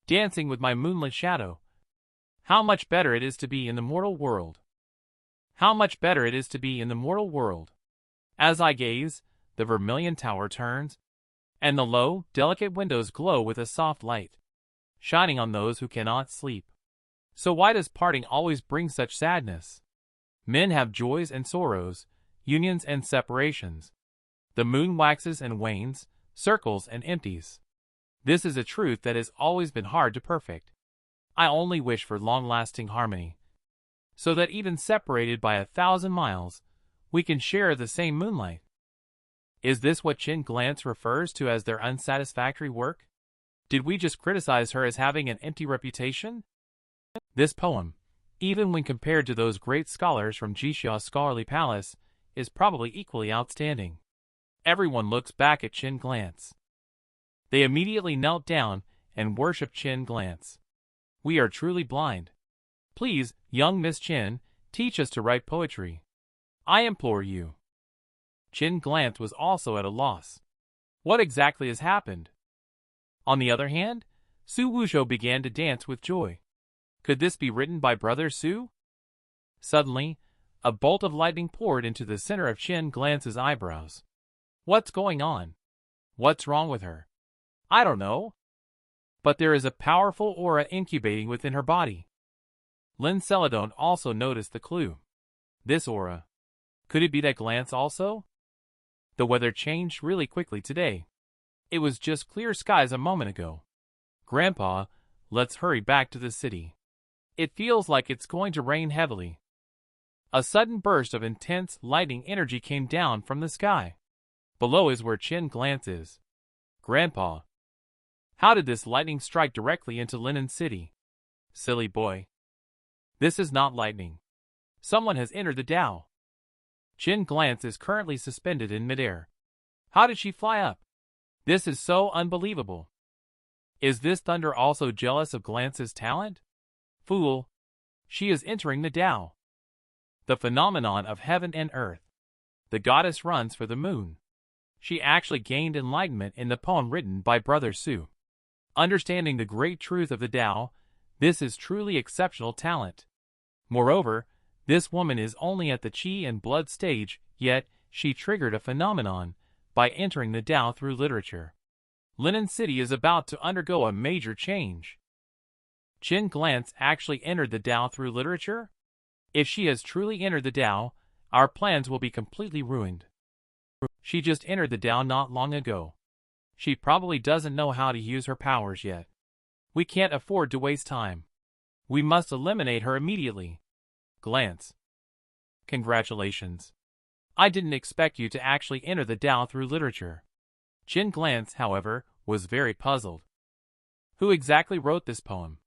Dancing with my moonlit shadow. How much better it is to be in the mortal world. How much better it is to be in the mortal world. As I gaze, the vermilion tower turns, and the low, delicate windows glow with a soft light, shining on those who cannot sleep. So why does parting always bring such sadness? Men have joys and sorrows, unions and separations. The moon waxes and wanes, circles and empties. This is a truth that has always been hard to perfect. I only wish for long-lasting harmony, so that even separated by 1,000 miles, we can share the same moonlight. Is this what Chin Glance refers to as their unsatisfactory work? Did we just criticize her as having an empty reputation? This poem, even when compared to those great scholars from Jixia's scholarly palace, is probably equally outstanding. Everyone looks back at Chin Glance. They immediately knelt down and worshipped Chin Glance. We are truly blind. Please, young Miss Chin, teach us to write poetry. I implore you. Chin Glance was also at a loss. What exactly has happened? On the other hand, Xu Wuzhou began to dance with joy. Could this be written by Brother Xu? Suddenly, a bolt of lightning poured into the center of Chin Glance's eyebrows. What's going on? What's wrong with her? I don't know. But there is a powerful aura incubating within her body. Lin Celadon also noticed the clue. This aura. Could it be that Glance also? The weather changed really quickly today. It was just clear skies a moment ago. Grandpa, let's hurry back to the city. It feels like it's going to rain heavily. A sudden burst of intense lightning energy came down from the sky. Below is where Chin Glance is. Grandpa. How did this lightning strike directly into Linen City? Silly boy. This is not lightning. Someone has entered the Tao. Chin Glance is currently suspended in midair. How did she fly up? This is so unbelievable. Is this thunder also jealous of Glance's talent? Fool. She is entering the Tao. The phenomenon of heaven and earth. The goddess runs for the moon. She actually gained enlightenment in the poem written by Brother Xu. Understanding the great truth of the Tao, this is truly exceptional talent. Moreover, this woman is only at the qi and blood stage, yet she triggered a phenomenon by entering the Tao through literature. Linen City is about to undergo a major change. Chin Glance actually entered the Tao through literature? If she has truly entered the Tao, our plans will be completely ruined. She just entered the Tao not long ago. She probably doesn't know how to use her powers yet. We can't afford to waste time. We must eliminate her immediately. Glance. Congratulations. I didn't expect you to actually enter the Tao through literature. Chin Glance, however, was very puzzled. Who exactly wrote this poem?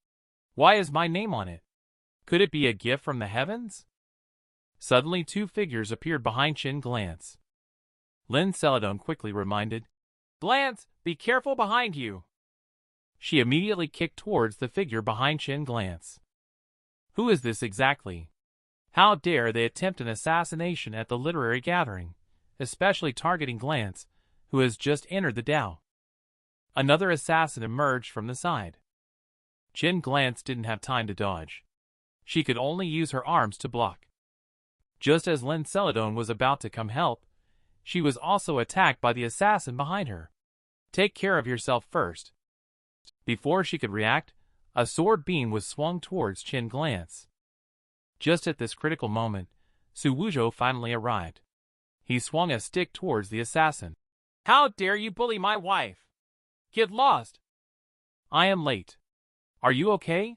Why is my name on it? Could it be a gift from the heavens? Suddenly 2 figures appeared behind Chin Glance. Lin Celadon quickly reminded, Glance, be careful behind you. She immediately kicked towards the figure behind Chin Glance. Who is this exactly? How dare they attempt an assassination at the literary gathering, especially targeting Glance, who has just entered the Tao? Another assassin emerged from the side. Chin Glance didn't have time to dodge. She could only use her arms to block. Just as Lin Celadon was about to come help, she was also attacked by the assassin behind her. Take care of yourself first. Before she could react, a sword beam was swung towards Qin Glance. Just at this critical moment, Xu Wuzhou finally arrived. He swung a stick towards the assassin. How dare you bully my wife? Get lost! I am late. Are you okay?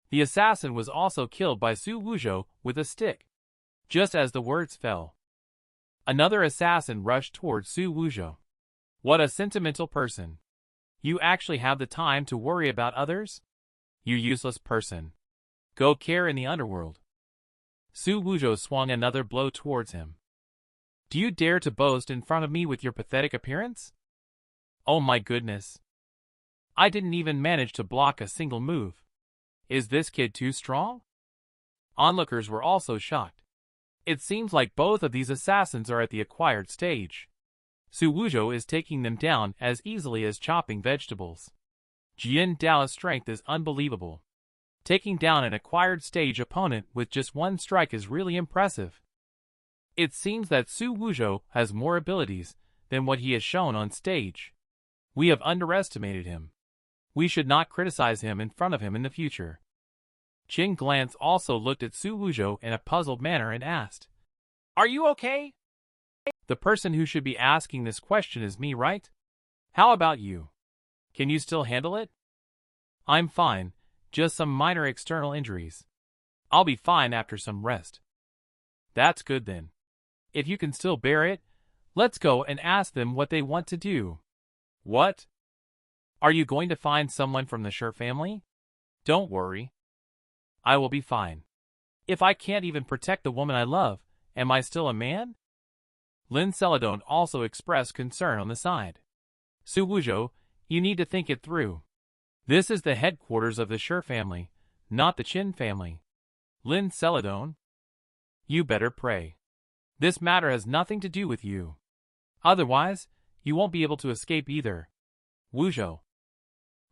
The assassin was also killed by Xu Wuzhou with a stick. Just as the words fell, another assassin rushed towards Xu Wuzhou. What a sentimental person. You actually have the time to worry about others? You useless person. Go care in the underworld. Xu Wuzhou swung another blow towards him. Do you dare to boast in front of me with your pathetic appearance? Oh my goodness. I didn't even manage to block a single move. Is this kid too strong? Onlookers were also shocked. It seems like both of these assassins are at the acquired stage. Xu Wuzhou is taking them down as easily as chopping vegetables. Jian Dao's strength is unbelievable. Taking down an acquired stage opponent with just one strike is really impressive. It seems that Xu Wuzhou has more abilities than what he has shown on stage. We have underestimated him. We should not criticize him in front of him in the future. Qin Glance also looked at Xu Wuzhou in a puzzled manner and asked, Are you okay? The person who should be asking this question is me, right? How about you? Can you still handle it? I'm fine, just some minor external injuries. I'll be fine after some rest. That's good then. If you can still bear it, let's go and ask them what they want to do. What? Are you going to find someone from the Shi family? Don't worry. I will be fine. If I can't even protect the woman I love, am I still a man? Lin Celadon also expressed concern on the side. Xu Wuzhou, you need to think it through. This is the headquarters of the Shi family, not the Qin family. Lin Celadon, you better pray. This matter has nothing to do with you. Otherwise, you won't be able to escape either. Wuzhou,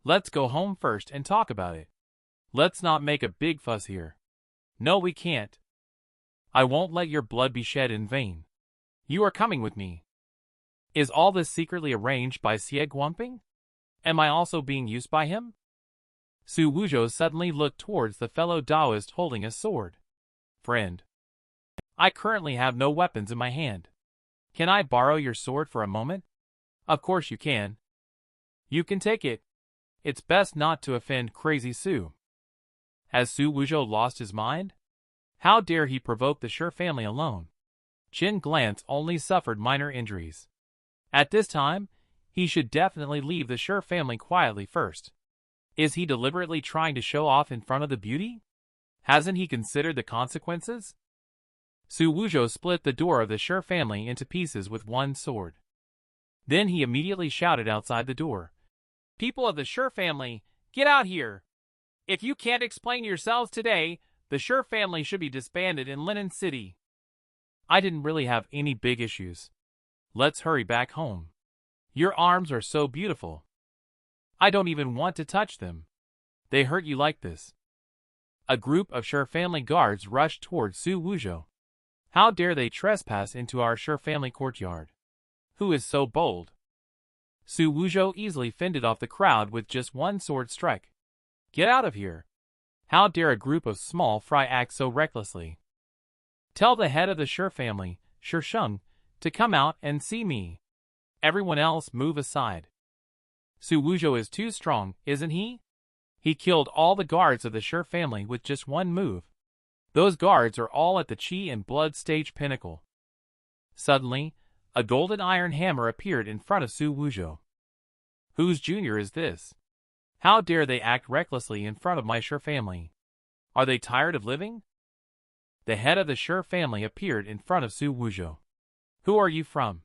let's go home first and talk about it. Let's not make a big fuss here. No, we can't. I won't let your blood be shed in vain. You are coming with me. Is all this secretly arranged by Xie Guangping? Am I also being used by him? Xu Wuzhou suddenly looked towards the fellow Taoist holding a sword. Friend, I currently have no weapons in my hand. Can I borrow your sword for a moment? Of course you can. You can take it. It's best not to offend Crazy Xu. Has Xu Wuzhou lost his mind? How dare he provoke the Shi family alone? Qin Glance only suffered minor injuries. At this time, he should definitely leave the Shi family quietly first. Is he deliberately trying to show off in front of the beauty? Hasn't he considered the consequences? Xu Wuzhou split the door of the Shi family into pieces with one sword. Then he immediately shouted outside the door. People of the Shi family, get out here! If you can't explain yourselves today, the Shi family should be disbanded in Linen City. I didn't really have any big issues. Let's hurry back home. Your arms are so beautiful. I don't even want to touch them. They hurt you like this. A group of Shi family guards rushed towards Xu Wuzhou. How dare they trespass into our Shi family courtyard? Who is so bold? Xu Wuzhou easily fended off the crowd with just one sword strike. Get out of here. How dare a group of small fry act so recklessly? Tell the head of the Shi family, Shi Sheng, to come out and see me. Everyone else move aside. Xu Wuzhou is too strong, isn't he? He killed all the guards of the Shi family with just one move. Those guards are all at the Qi and Blood stage pinnacle. Suddenly, a golden iron hammer appeared in front of Xu Wuzhou. Whose junior is this? How dare they act recklessly in front of my Shi family? Are they tired of living? The head of the Shi family appeared in front of Xu Wuzhou. Who are you from?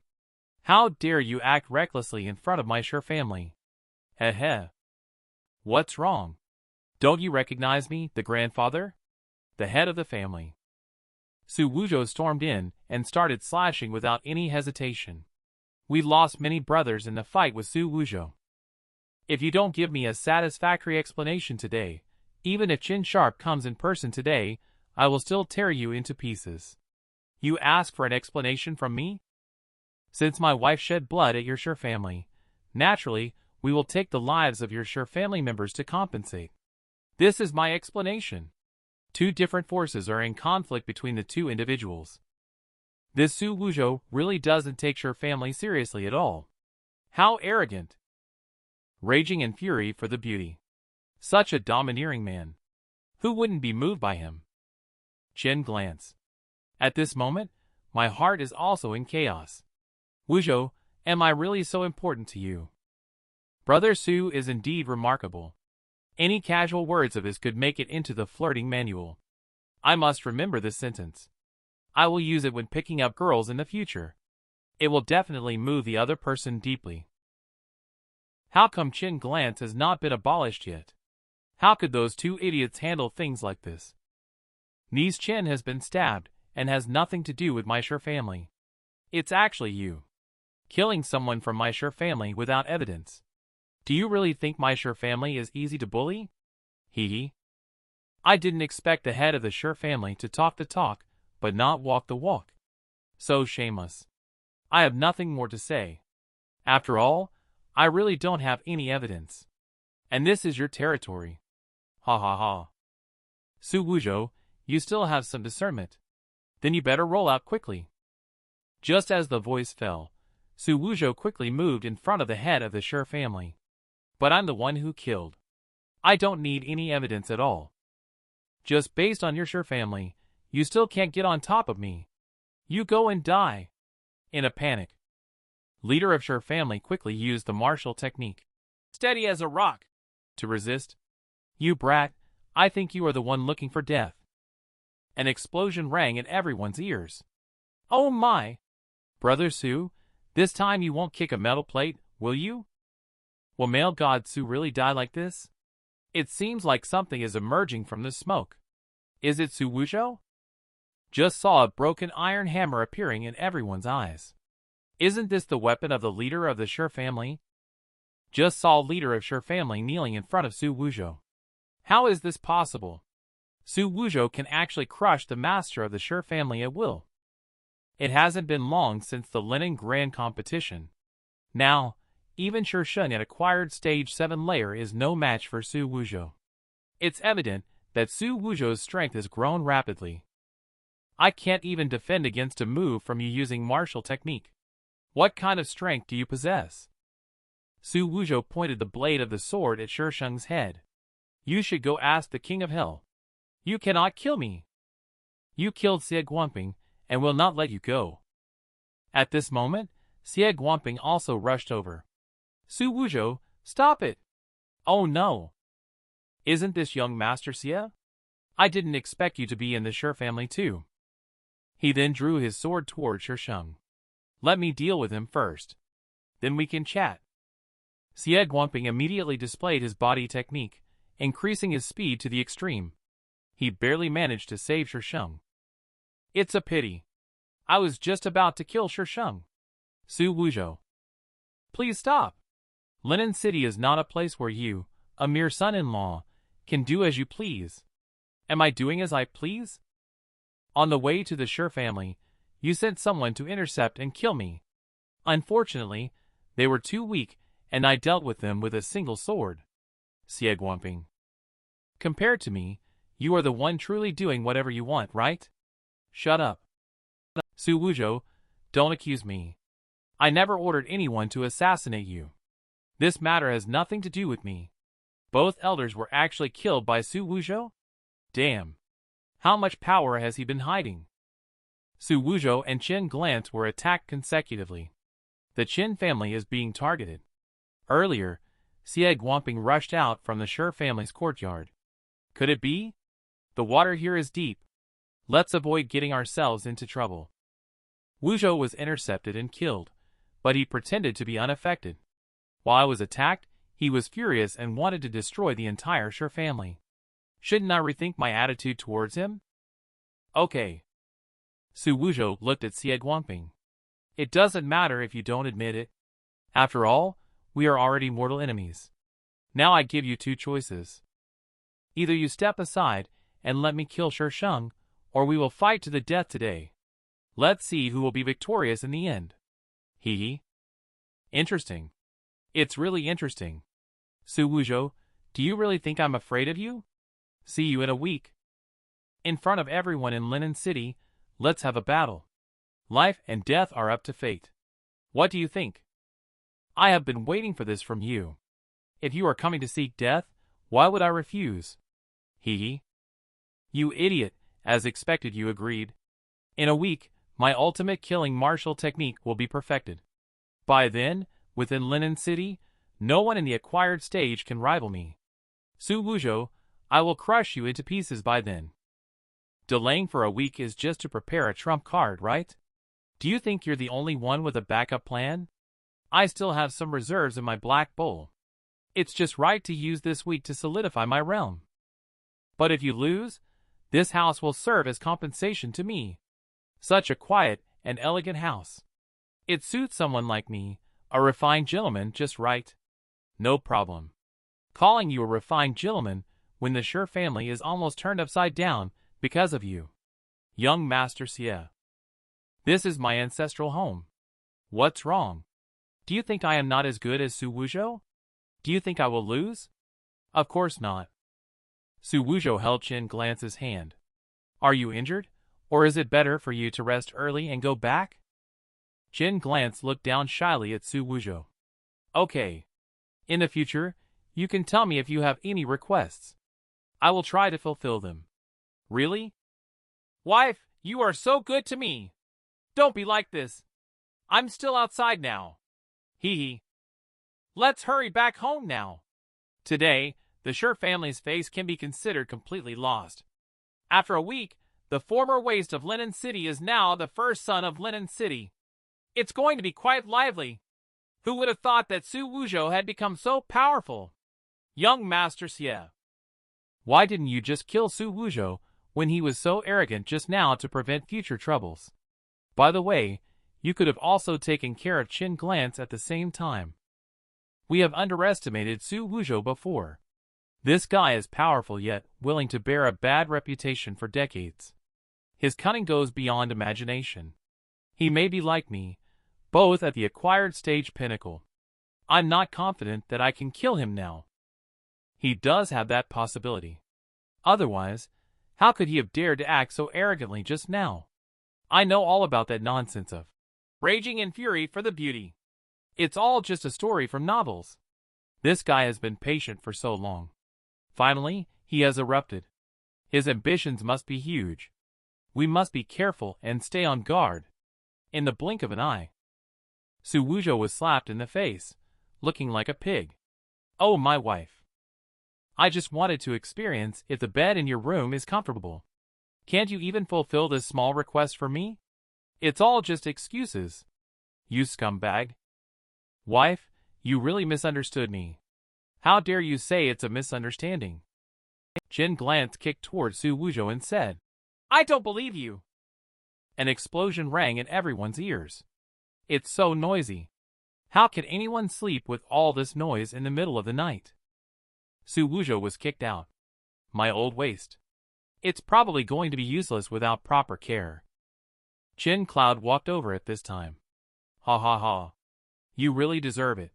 How dare you act recklessly in front of my Shi family? Heh. What's wrong? Don't you recognize me, the grandfather? The head of the family. Xu Wuzhou stormed in and started slashing without any hesitation. We lost many brothers in the fight with Xu Wuzhou. If you don't give me a satisfactory explanation today, even if Qin Sharp comes in person today, I will still tear you into pieces. You ask for an explanation from me? Since my wife shed blood at your Shi family, Naturally, we will take the lives of your Shi family members to compensate. This is my explanation. Two different forces are in conflict between the two individuals. This Xu Wuzhou really doesn't take Shi family seriously at all. How arrogant! Raging in fury for the beauty. Such a domineering man. Who wouldn't be moved by him? Chen glance. At this moment, my heart is also in chaos. Wuzhou, am I really so important to you? Brother Xu is indeed remarkable. Any casual words of his could make it into the flirting manual. I must remember this sentence. I will use it when picking up girls in the future. It will definitely move the other person deeply. How come Chin glance has not been abolished yet? How could those two idiots handle things like this? Ni's Chin has been stabbed and has nothing to do with my Shi family. It's actually you. Killing someone from my Shi family without evidence. Do you really think my Shi family is easy to bully? Hee hee. I didn't expect the head of the Shi family to talk the talk, but not walk the walk. So shameless. I have nothing more to say. After all, I really don't have any evidence. And this is your territory. Ha ha ha. Xu Wuzhou, you still have some discernment. Then you better roll out quickly. Just as the voice fell, Xu Wuzhou quickly moved in front of the head of the Shi family. But I'm the one who killed. I don't need any evidence at all. Just based on your Shi family, you still can't get on top of me. You go and die. In a panic, leader of Shi family quickly used the martial technique. Steady as a rock. To resist. You brat, I think you are the one looking for death. An explosion rang in everyone's ears. Oh my! Brother Xu, this time you won't kick a metal plate, will you? Will male god Xu really die like this? It seems like something is emerging from the smoke. Is it Xu Wuzhou? Just saw a broken iron hammer appearing in everyone's eyes. Isn't this the weapon of the leader of the Shi family? Just saw leader of Shi family kneeling in front of Xu Wuzhou. How is this possible? Xu Wuzhou can actually crush the master of the Shi family at will. It hasn't been long since the Lenin Grand Competition. Now, even Shi Shun at acquired stage 7 layer is no match for Xu Wuzhou. It's evident that Xu Wuzhou's strength has grown rapidly. I can't even defend against a move from you using martial technique. What kind of strength do you possess? Xu Wuzhou pointed the blade of the sword at Shi Shun's head. You should go ask the king of hell. You cannot kill me. You killed Xie Guangping and will not let you go. At this moment, Xie Guangping also rushed over. Xu Wuzhou, stop it! Oh no! Isn't this young Master Xie? I didn't expect you to be in the Shi family too. He then drew his sword toward Shi Shun. Let me deal with him first. Then we can chat. Xie Guangping immediately displayed his body technique, increasing his speed to the extreme. He barely managed to save Shi Shun. It's a pity. I was just about to kill Shi Shun. Xu Wuzhou. Please stop. Lenin City is not a place where you, a mere son-in-law, can do as you please. Am I doing as I please? On the way to the Shi family, you sent someone to intercept and kill me. Unfortunately, they were too weak, and I dealt with them with a single sword. Xie Guangping. Compared to me, you are the one truly doing whatever you want, right? Shut up. Xu Wuzhou, don't accuse me. I never ordered anyone to assassinate you. This matter has nothing to do with me. Both elders were actually killed by Xu Wuzhou? Damn. How much power has he been hiding? Xu Wuzhou and Qin Glance were attacked consecutively. The Qin family is being targeted. Earlier, Xie Guangping rushed out from the Shi family's courtyard. Could it be? The water here is deep. Let's avoid getting ourselves into trouble. Wuzhou was intercepted and killed, but he pretended to be unaffected. While I was attacked, he was furious and wanted to destroy the entire Shi family. Shouldn't I rethink my attitude towards him? Okay. Xu Wuzhou looked at Xie Guangping. It doesn't matter if you don't admit it. After all, we are already mortal enemies. Now I give you two choices. Either you step aside and let me kill Shi Shun, or we will fight to the death today. Let's see who will be victorious in the end. Hee hee. Interesting. It's really interesting. Xu Wuzhou, do you really think I'm afraid of you? See you in a week. In front of everyone in Linen City, let's have a battle. Life and death are up to fate. What do you think? I have been waiting for this from you. If you are coming to seek death, why would I refuse? Hee hee. You idiot, as expected you agreed. In a week, my ultimate killing martial technique will be perfected. By then, within Linen City, no one in the acquired stage can rival me. Xu Wuzhou, I will crush you into pieces by then. Delaying for a week is just to prepare a trump card, right? Do you think you're the only one with a backup plan? I still have some reserves in my black bowl. It's just right to use this week to solidify my realm. But if you lose, this house will serve as compensation to me. Such a quiet and elegant house. It suits someone like me, a refined gentleman, just right. No problem. Calling you a refined gentleman when the Zhou family is almost turned upside down because of you. Young Master Xie. This is my ancestral home. What's wrong? Do you think I am not as good as Xu Wuzhou? Do you think I will lose? Of course not. Xu Wuzhou held Qin Glance's hand. Are you injured, or is it better for you to rest early and go back? Qin Glance looked down shyly at Xu Wuzhou. Okay. In the future, you can tell me if you have any requests. I will try to fulfill them. Really? Wife, you are so good to me. Don't be like this. I'm still outside now. Hee hee. Let's hurry back home now. Today, the Zhou family's face can be considered completely lost. After a week, the former waste of Linen City is now the first son of Linen City. It's going to be quite lively. Who would have thought that Xu Wuzhou had become so powerful? Young Master Xie. Why didn't you just kill Xu Wuzhou when he was so arrogant just now to prevent future troubles? By the way, you could have also taken care of Qin Glance at the same time. We have underestimated Xu Wuzhou before. This guy is powerful yet willing to bear a bad reputation for decades. His cunning goes beyond imagination. He may be like me, both at the acquired stage pinnacle. I'm not confident that I can kill him now. He does have that possibility. Otherwise, how could he have dared to act so arrogantly just now? I know all about that nonsense of raging in fury for the beauty. It's all just a story from novels. This guy has been patient for so long. Finally, he has erupted. His ambitions must be huge. We must be careful and stay on guard. In the blink of an eye, Xu Wuzhou was slapped in the face, looking like a pig. Oh, my wife. I just wanted to experience if the bed in your room is comfortable. Can't you even fulfill this small request for me? It's all just excuses. You scumbag. Wife, you really misunderstood me. How dare you say it's a misunderstanding? Qin Glance kicked toward Xu Wuzhou and said, I don't believe you. An explosion rang in everyone's ears. It's so noisy. How can anyone sleep with all this noise in the middle of the night? Xu Wuzhou was kicked out. My old waist. It's probably going to be useless without proper care. Qin Cloud walked over at this time. Ha ha ha. You really deserve it.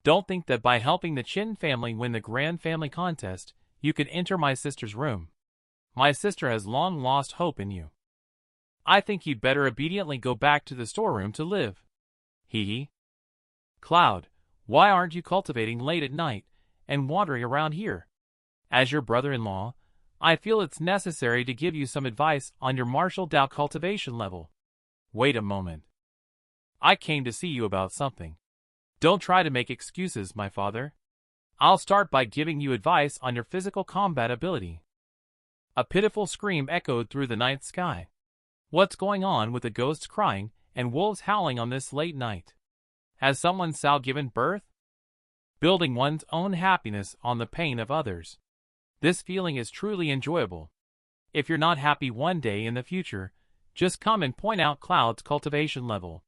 Don't think that by helping the Qin family win the Grand Family Contest, you could enter my sister's room. My sister has long lost hope in you. I think you'd better obediently go back to the storeroom to live. Hee hee. Cloud, why aren't you cultivating late at night and wandering around here? As your brother-in-law, I feel it's necessary to give you some advice on your martial Dao cultivation level. Wait a moment. I came to see you about something. Don't try to make excuses, my father. I'll start by giving you advice on your physical combat ability. A pitiful scream echoed through the night sky. What's going on with the ghosts crying and wolves howling on this late night? Has someone given birth? Building one's own happiness on the pain of others. This feeling is truly enjoyable. If you're not happy one day in the future, just come and point out Cloud's cultivation level.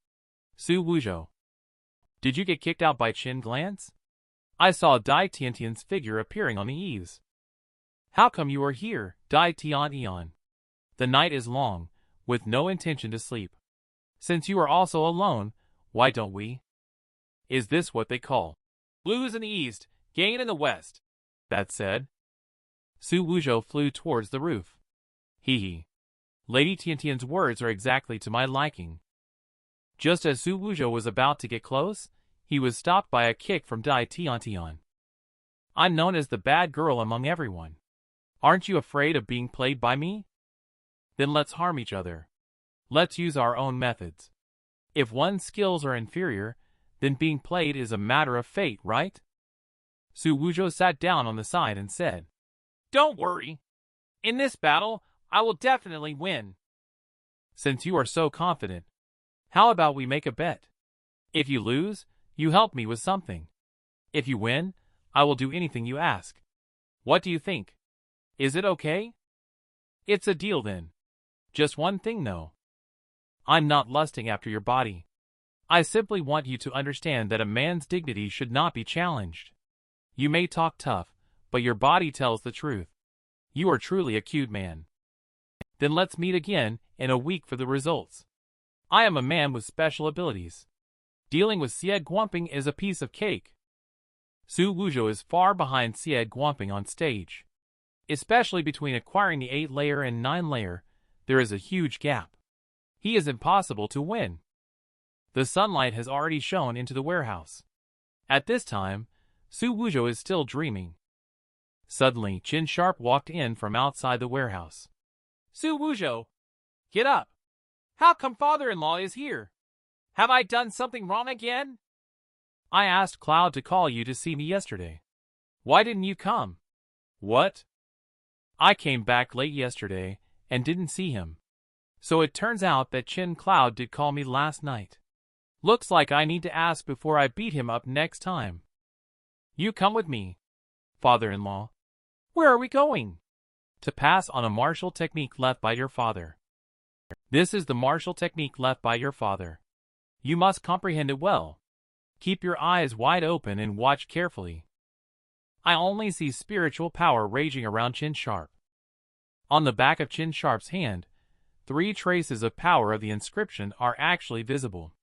Xu Wuzhou. Did you get kicked out by Qin Glance? I saw Dai Tiantian's figure appearing on the eaves. How come you are here, Dai Tian? The night is long, with no intention to sleep. Since you are also alone, why don't we? Is this what they call Lose in the east, gain in the west. That said, Xu Wuzhou flew towards the roof. Hee hee. Lady Tiantian's words are exactly to my liking. Just as Xu Wuzhou was about to get close, he was stopped by a kick from Dai Tiantian. I'm known as the bad girl among everyone. Aren't you afraid of being played by me? Then let's harm each other. Let's use our own methods. If one's skills are inferior, then being played is a matter of fate, right? Xu Wuzhou sat down on the side and said, Don't worry. In this battle, I will definitely win. Since you are so confident, how about we make a bet? If you lose, you help me with something. If you win, I will do anything you ask. What do you think? Is it okay? It's a deal then. Just one thing though. I'm not lusting after your body. I simply want you to understand that a man's dignity should not be challenged. You may talk tough, but your body tells the truth. You are truly a cute man. Then let's meet again in a week for the results. I am a man with special abilities. Dealing with Sied Guamping is a piece of cake. Xu Wuzhou is far behind Sied Guamping on stage. Especially between acquiring the 8-layer and 9-layer, there is a huge gap. He is impossible to win. The sunlight has already shone into the warehouse. At this time, Xu Wuzhou is still dreaming. Suddenly, Qin Sharp walked in from outside the warehouse. Xu Wuzhou, get up. How come father-in-law is here? Have I done something wrong again? I asked Cloud to call you to see me yesterday. Why didn't you come? What? I came back late yesterday and didn't see him. So it turns out that Qin Cloud did call me last night. Looks like I need to ask before I beat him up next time. You come with me, father-in-law. Where are we going? To pass on a martial technique left by your father. This is the martial technique left by your father. You must comprehend it well. Keep your eyes wide open and watch carefully. I only see spiritual power raging around Qin Sharp. On the back of Qin Sharp's hand, 3 traces of power of the inscription are actually visible.